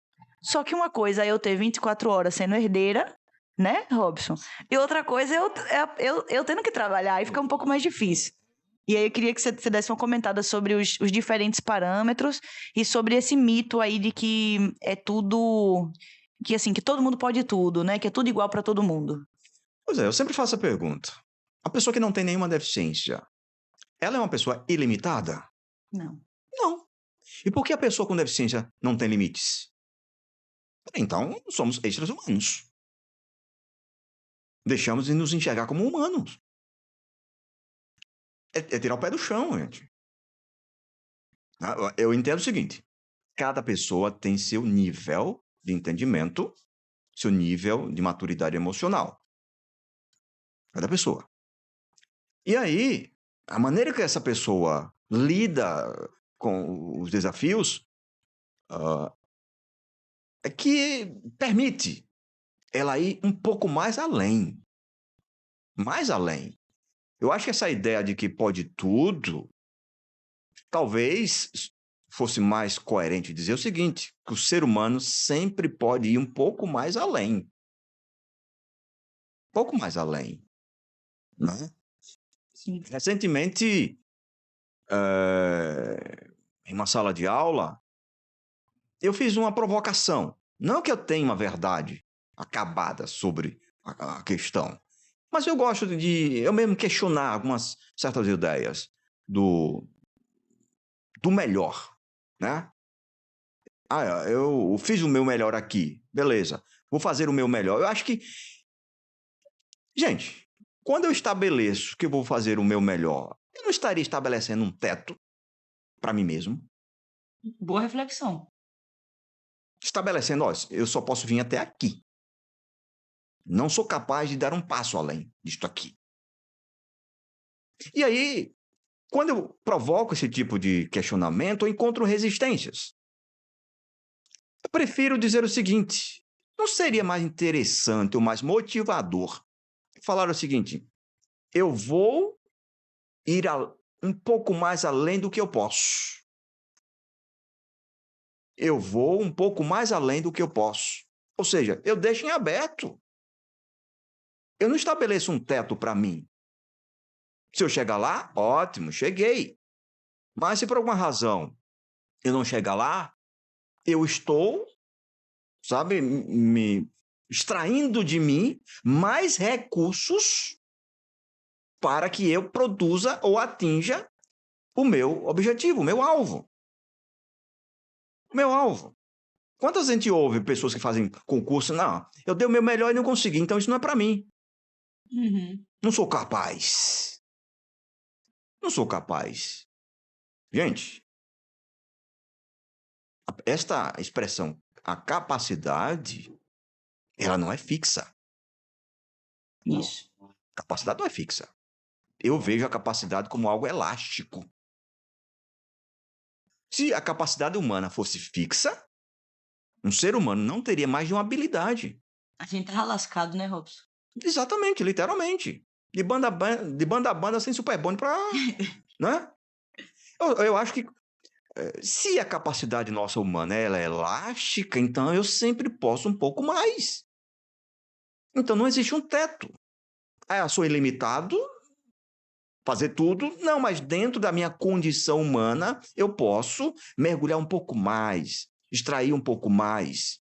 Só que uma coisa é eu ter 24 horas sendo herdeira, né, Robson? E outra coisa é eu tendo que trabalhar, e fica um pouco mais difícil. E aí eu queria que você desse uma comentada sobre os diferentes parâmetros e sobre esse mito aí de que é tudo... Que assim, que todo mundo pode tudo, né? Que é tudo igual para todo mundo. Pois é, eu sempre faço a pergunta. A pessoa que não tem nenhuma deficiência, ela é uma pessoa ilimitada? Não. Não. E por que a pessoa com deficiência não tem limites? Então, somos extra-humanos. Deixamos de nos enxergar como humanos. É tirar o pé do chão, gente. Eu entendo o seguinte: cada pessoa tem seu nível de entendimento, seu nível de maturidade emocional. Cada pessoa. E aí, a maneira que essa pessoa lida com os desafios é que permite ela ir um pouco mais além. Mais além. Eu acho que essa ideia de que pode tudo, talvez fosse mais coerente dizer o seguinte, que o ser humano sempre pode ir um pouco mais além. Um pouco mais além. Né? Sim. Recentemente, em uma sala de aula, eu fiz uma provocação. Não que eu tenha uma verdade acabada sobre a questão, mas eu gosto de eu mesmo questionar algumas certas ideias do melhor, né? Eu fiz o meu melhor aqui, beleza. Vou fazer o meu melhor. Eu acho que, gente, quando eu estabeleço que eu vou fazer o meu melhor, eu não estaria estabelecendo um teto para mim mesmo? Boa reflexão. Estabelecendo, ó, eu só posso vir até aqui. Não sou capaz de dar um passo além disto aqui. E aí, quando eu provoco esse tipo de questionamento, eu encontro resistências. Eu prefiro dizer o seguinte: não seria mais interessante ou mais motivador falar o seguinte: eu vou ir um pouco mais além do que eu posso. Eu vou um pouco mais além do que eu posso. Ou seja, eu deixo em aberto. Eu não estabeleço um teto para mim. Se eu chegar lá, ótimo, cheguei. Mas se por alguma razão eu não chegar lá, eu estou, sabe, me extraindo de mim mais recursos para que eu produza ou atinja o meu objetivo, o meu alvo. O meu alvo. Quantas gente ouve pessoas que fazem concurso? Não, eu dei o meu melhor e não consegui, então isso não é para mim. Uhum. Não sou capaz. Não sou capaz. Gente, esta expressão, a capacidade, ela não é fixa. Isso. Capacidade não é fixa. Eu vejo a capacidade como algo elástico. Se a capacidade humana fosse fixa, um ser humano não teria mais de uma habilidade. A gente tava lascado, né, Robson? Exatamente, literalmente. De banda a banda sem super bônus para... né? Eu acho que se a capacidade nossa humana ela é elástica, então eu sempre posso um pouco mais. Então não existe um teto. Eu sou ilimitado, fazer tudo? Não, mas dentro da minha condição humana, eu posso mergulhar um pouco mais, extrair um pouco mais.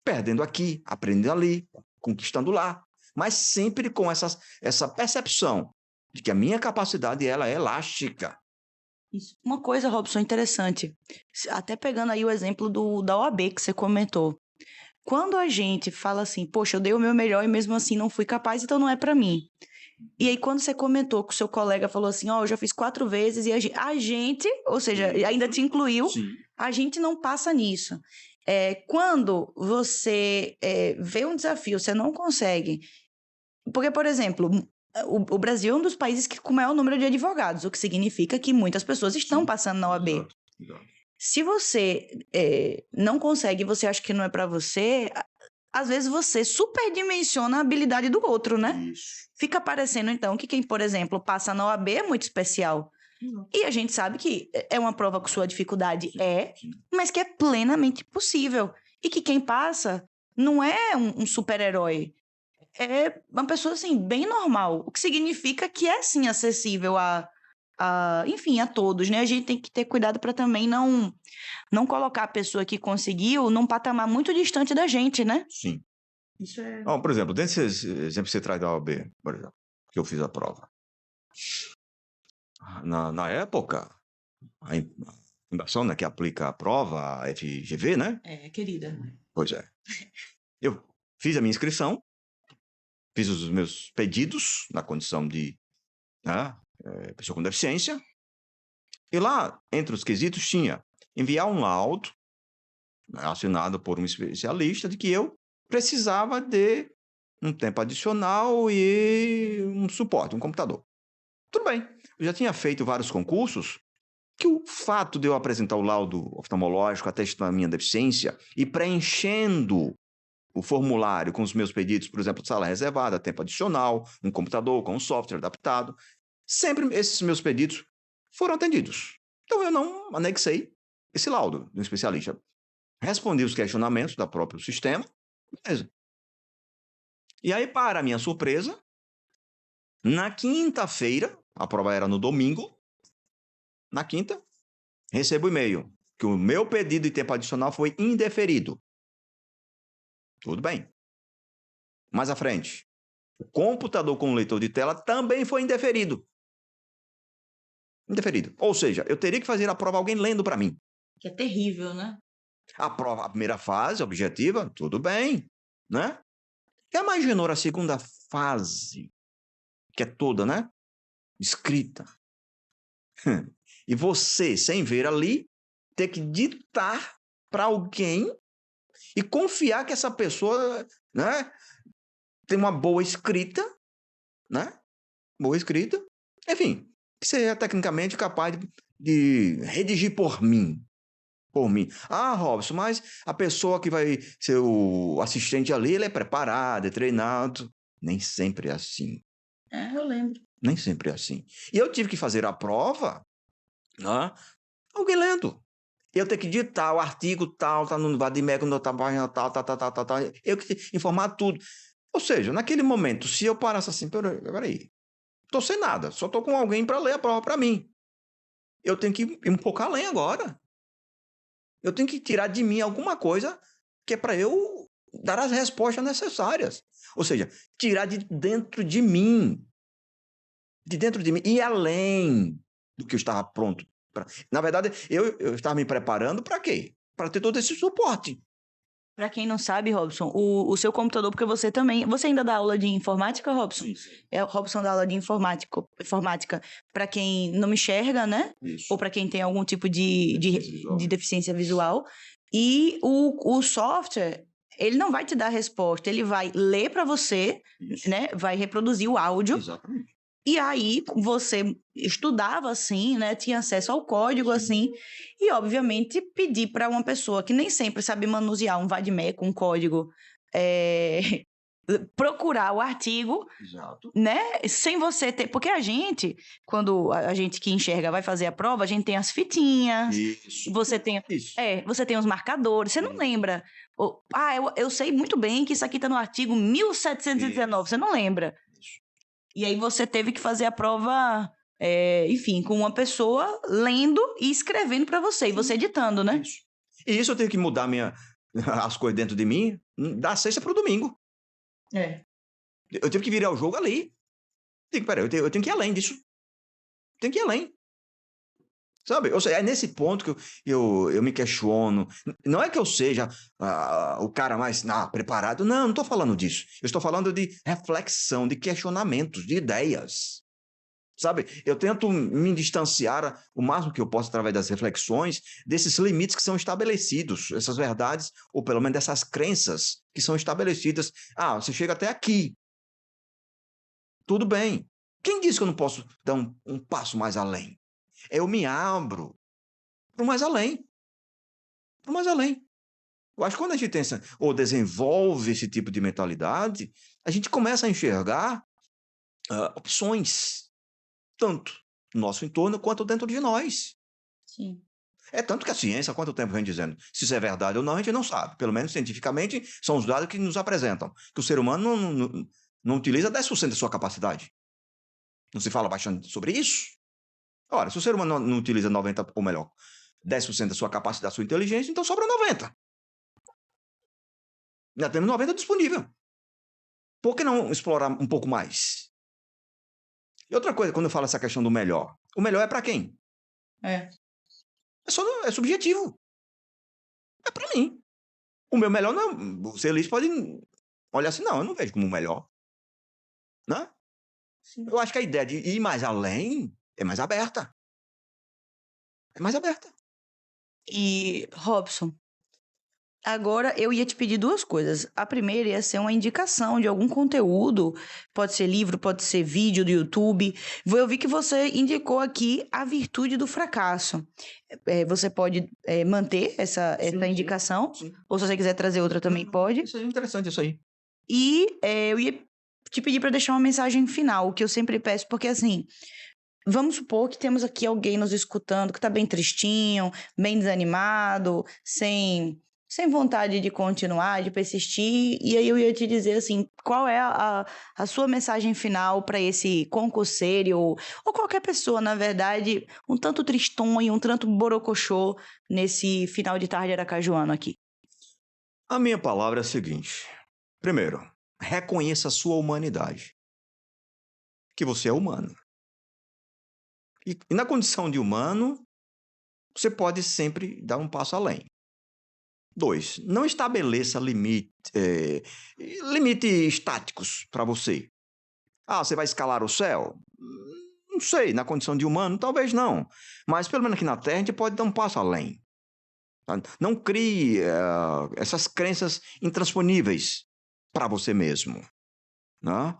Perdendo aqui, aprendendo ali, conquistando lá. Mas sempre com essa percepção de que a minha capacidade ela é elástica. Isso. Uma coisa, Robson, interessante. Até pegando aí o exemplo da OAB que você comentou. Quando a gente fala assim, poxa, eu dei o meu melhor e mesmo assim não fui capaz, então não é pra mim. E aí, quando você comentou que o seu colega falou assim, ó, eu já fiz 4 vezes e a gente, ou seja, ainda te incluiu, Sim. a gente não passa nisso. Quando você vê um desafio, você não consegue. Porque, por exemplo, o Brasil é um dos países com maior número de advogados, o que significa que muitas pessoas estão passando na OAB. Exato. Se você não consegue, você acha que não é pra você, às vezes você superdimensiona a habilidade do outro, né? Isso. Fica parecendo, então, que quem, por exemplo, passa na OAB é muito especial. E a gente sabe que é uma prova com sua dificuldade, mas que é plenamente possível. E que quem passa não é um super-herói. É uma pessoa, assim, bem normal. O que significa que é, sim, acessível enfim, a todos, né? A gente tem que ter cuidado para também não colocar a pessoa que conseguiu num patamar muito distante da gente, né? Sim. Isso é... Por exemplo, desses exemplos que você traz da OAB, por exemplo, que eu fiz a prova. Na época, a fundação, né, que aplica a prova, a FGV, né? querida. Pois é. Eu fiz a minha inscrição, fiz os meus pedidos na condição de pessoa com deficiência, e lá, entre os quesitos, tinha enviar um laudo, né, assinado por um especialista, de que eu precisava de um tempo adicional e um suporte, um computador. Tudo bem. Eu já tinha feito vários concursos que o fato de eu apresentar o laudo oftalmológico atestando a minha deficiência e preenchendo o formulário com os meus pedidos, por exemplo, de sala reservada, tempo adicional, um computador com um software adaptado, sempre esses meus pedidos foram atendidos. Então eu não anexei esse laudo do especialista. Respondi os questionamentos do próprio sistema, beleza. E aí, para minha surpresa, na quinta-feira, a prova era no domingo, na quinta, recebo o e-mail que o meu pedido de tempo adicional foi indeferido. Tudo bem. Mais à frente, o computador com leitor de tela também foi indeferido. Indeferido. Ou seja, eu teria que fazer a prova alguém lendo para mim. Que é terrível, né? A prova, a primeira fase, objetiva, tudo bem, né? Já imaginou a segunda fase, que é toda, né? Escrita. E você, sem ver ali, ter que ditar para alguém e confiar que essa pessoa, né, tem uma boa escrita, né? Boa escrita. Enfim, que seja tecnicamente capaz de redigir por mim. Por mim. Ah, Robson, mas a pessoa que vai ser o assistente ali, ele é preparado, é treinado. Nem sempre é assim. Eu lembro. Nem sempre é assim. E eu tive que fazer a prova, né? Alguém lendo. Eu tenho que digitar o artigo tal, tá no Vadimec, na página tal. Eu que informar tudo. Ou seja, naquele momento, se eu parasse assim, peraí, tô sem nada, só tô com alguém para ler a prova para mim. Eu tenho que ir um pouco além agora. Eu tenho que tirar de mim alguma coisa que é para eu dar as respostas necessárias. Ou seja, tirar de dentro de mim. De dentro de mim. E além do que eu estava pronto. Na verdade, eu estava me preparando para quê? Para ter todo esse suporte. Para quem não sabe, Robson, o seu computador, porque você também... Você ainda dá aula de informática, Robson? Isso. O Robson dá aula de informática para quem não enxerga, né? Isso. Ou para quem tem algum tipo de deficiência visual. E o software, ele não vai te dar a resposta, ele vai ler para você, Isso. né? Vai reproduzir o áudio. Exatamente. E aí você estudava assim, né? Tinha acesso ao código assim. E, obviamente, pedir para uma pessoa que nem sempre sabe manusear um Vadimec, um código, procurar o artigo, Exato. né? Sem você ter... Porque a gente, quando a gente que enxerga vai fazer a prova, a gente tem as fitinhas, Isso. você tem... Isso. você tem os marcadores, você não lembra. Eu sei muito bem que isso aqui está no artigo 1719, você não lembra. Isso. E aí você teve que fazer a prova, enfim, com uma pessoa lendo e escrevendo para você, e você editando, né? Isso. E isso eu tenho que mudar as coisas dentro de mim da sexta para o domingo. Eu tive que virar o jogo ali. Peraí, eu tenho que ir além disso. Tenho que ir além. Sabe? Ou seja, é nesse ponto que eu me questiono. Não é que eu seja o cara mais preparado. Não estou falando disso. Eu estou falando de reflexão, de questionamentos, de ideias. Sabe? Eu tento me distanciar o máximo que eu posso através das reflexões desses limites que são estabelecidos, essas verdades, ou pelo menos dessas crenças que são estabelecidas. Você chega até aqui. Tudo bem. Quem disse que eu não posso dar um passo mais além? Eu me abro para o mais além. Para o mais além. Eu acho que quando a gente pensa ou desenvolve esse tipo de mentalidade, a gente começa a enxergar opções, tanto no nosso entorno quanto dentro de nós. Sim. É tanto que a ciência, há quanto tempo vem dizendo? Se isso é verdade ou não, a gente não sabe. Pelo menos cientificamente, são os dados que nos apresentam. Que o ser humano não utiliza 10% da sua capacidade. Não se fala bastante sobre isso? Ora, se o ser humano não utiliza 90%, ou melhor, 10% da sua capacidade, da sua inteligência, então sobra 90%. Já temos 90% disponível. Por que não explorar um pouco mais? E outra coisa, quando eu falo essa questão do melhor, o melhor é para quem? É subjetivo. É para mim. O meu melhor não. Os eles podem olhar assim, não, eu não vejo como o melhor. Né? Sim. Eu acho que a ideia de ir mais além é mais aberta. É mais aberta. E, Robson, Agora, eu ia te pedir duas coisas. A primeira ia ser uma indicação de algum conteúdo, pode ser livro, pode ser vídeo do YouTube. Eu vi que você indicou aqui A Virtude do Fracasso. Você pode manter essa Sim, indicação, sim. ou se você quiser trazer outra também pode. Isso aí é interessante, isso aí. E eu ia te pedir para deixar uma mensagem final, que eu sempre peço, porque assim, vamos supor que temos aqui alguém nos escutando que tá bem tristinho, bem desanimado, sem vontade de continuar, de persistir. E aí eu ia te dizer assim, qual é a sua mensagem final para esse concurseiro ou qualquer pessoa, na verdade, um tanto tristonho, um tanto borocochô nesse final de tarde aracajuano aqui. A minha palavra é a seguinte. Primeiro, reconheça a sua humanidade. Que você é humano. E na condição de humano, você pode sempre dar um passo além. 2, não estabeleça limites estáticos para você. Ah, você vai escalar o céu? Não sei, na condição de humano, talvez não. Mas pelo menos aqui na Terra a gente pode dar um passo além. Tá? Não crie essas crenças intransponíveis para você mesmo. Né?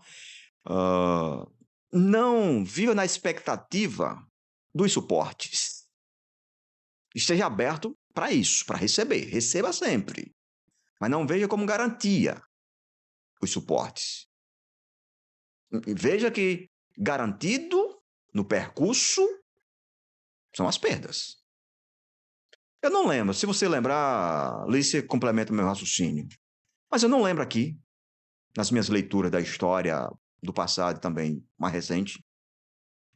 Não viva na expectativa dos suportes. Esteja aberto para isso, para receber. Receba sempre. Mas não veja como garantia os suportes. Veja que garantido no percurso são as perdas. Eu não lembro. Se você lembrar, Lícia complementa o meu raciocínio. Mas eu não lembro aqui, nas minhas leituras da história do passado e também mais recente,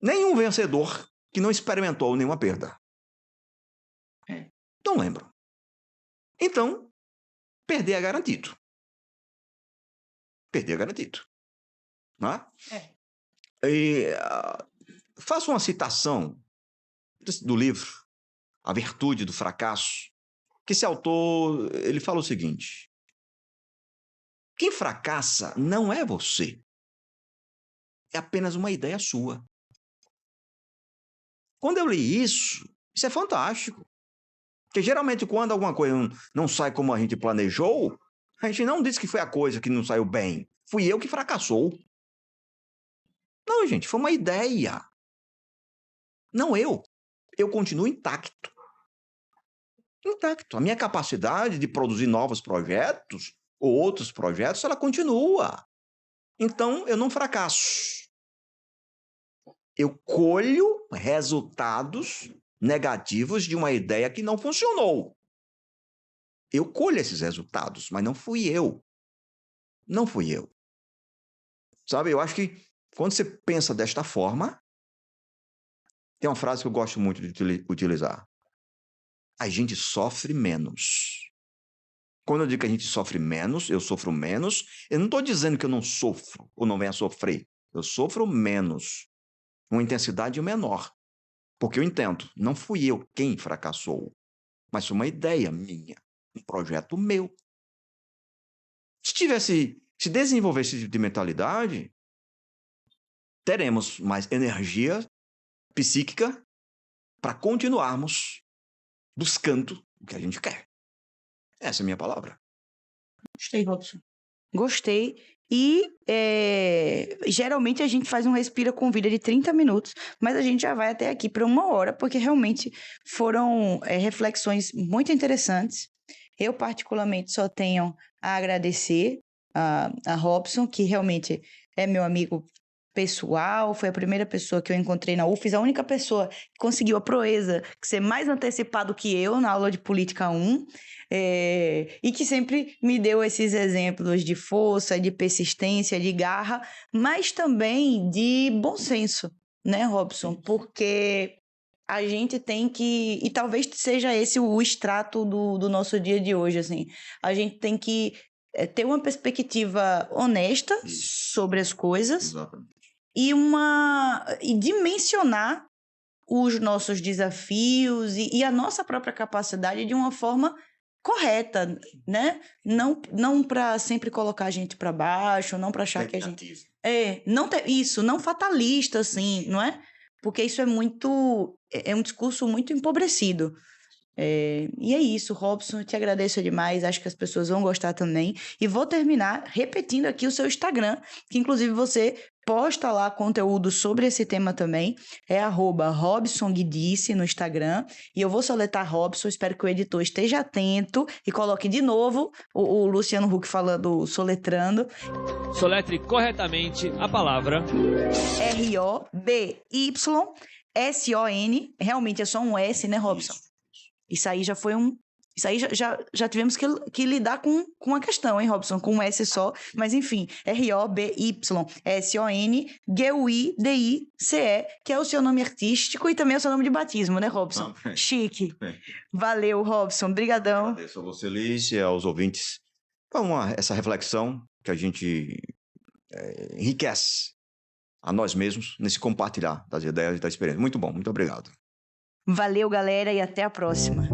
nenhum vencedor que não experimentou nenhuma perda. Não lembro. Então, perder é garantido. Perder é garantido. Não é? E, faço uma citação do livro A Virtude do Fracasso, que esse autor ele fala o seguinte: quem fracassa não é você. É apenas uma ideia sua. Quando eu li isso é fantástico. Porque geralmente quando alguma coisa não sai como a gente planejou, a gente não diz que foi a coisa que não saiu bem. Fui eu que fracassou. Não, gente, foi uma ideia. Não eu. Eu continuo intacto. Intacto. A minha capacidade de produzir novos projetos ou outros projetos, ela continua. Então, eu não fracasso. Eu colho resultados negativos de uma ideia que não funcionou. Eu colho esses resultados, mas não fui eu. Não fui eu. Sabe, eu acho que quando você pensa desta forma, tem uma frase que eu gosto muito de utilizar. A gente sofre menos. Quando eu digo que a gente sofre menos, eu sofro menos, eu não estou dizendo que eu não sofro ou não venho a sofrer. Eu sofro menos, uma intensidade menor. Porque eu entendo, não fui eu quem fracassou, mas foi uma ideia minha, um projeto meu. Se desenvolvesse esse tipo de mentalidade, teremos mais energia psíquica para continuarmos buscando o que a gente quer. Essa é a minha palavra. Gostei, Robson. Gostei. E geralmente a gente faz um Respira com Vida de 30 minutos, mas a gente já vai até aqui para 1 hora, porque realmente foram reflexões muito interessantes. Eu, particularmente, só tenho a agradecer a Robson, que realmente é meu amigo pessoal, foi a primeira pessoa que eu encontrei na UFES, a única pessoa que conseguiu a proeza de ser mais antecipado que eu na aula de Política 1, e que sempre me deu esses exemplos de força, de persistência, de garra, mas também de bom senso, né, Robson? Porque a gente tem que, e talvez seja esse o extrato do nosso dia de hoje, assim, a gente tem que ter uma perspectiva honesta sobre as coisas. Exatamente. E dimensionar os nossos desafios e a nossa própria capacidade de uma forma correta, né? Não para sempre colocar a gente para baixo, não para achar que a gente não ter isso, não fatalista assim, não é? Porque isso é um discurso muito empobrecido. E é isso, Robson, eu te agradeço demais, acho que as pessoas vão gostar também. E vou terminar repetindo aqui o seu Instagram, que inclusive você posta lá conteúdo sobre esse tema também, é @RobsonGuidice no Instagram, e eu vou soletrar Robson, espero que o editor esteja atento e coloque de novo o Luciano Huck falando, soletrando. Soletre corretamente a palavra ROBYSON, realmente é só um S, né, Robson? Isso aí já foi um. Isso aí já tivemos que lidar com a questão, hein, Robson? Com um S só. Mas, enfim, ROBYSONGUIDICE, que é o seu nome artístico e também é o seu nome de batismo, né, Robson? Chique. Valeu, Robson. Brigadão. Agradeço a você, Liz, e aos ouvintes. Essa reflexão que a gente enriquece a nós mesmos nesse compartilhar das ideias e da experiência. Muito bom, muito obrigado. Valeu, galera, e até a próxima.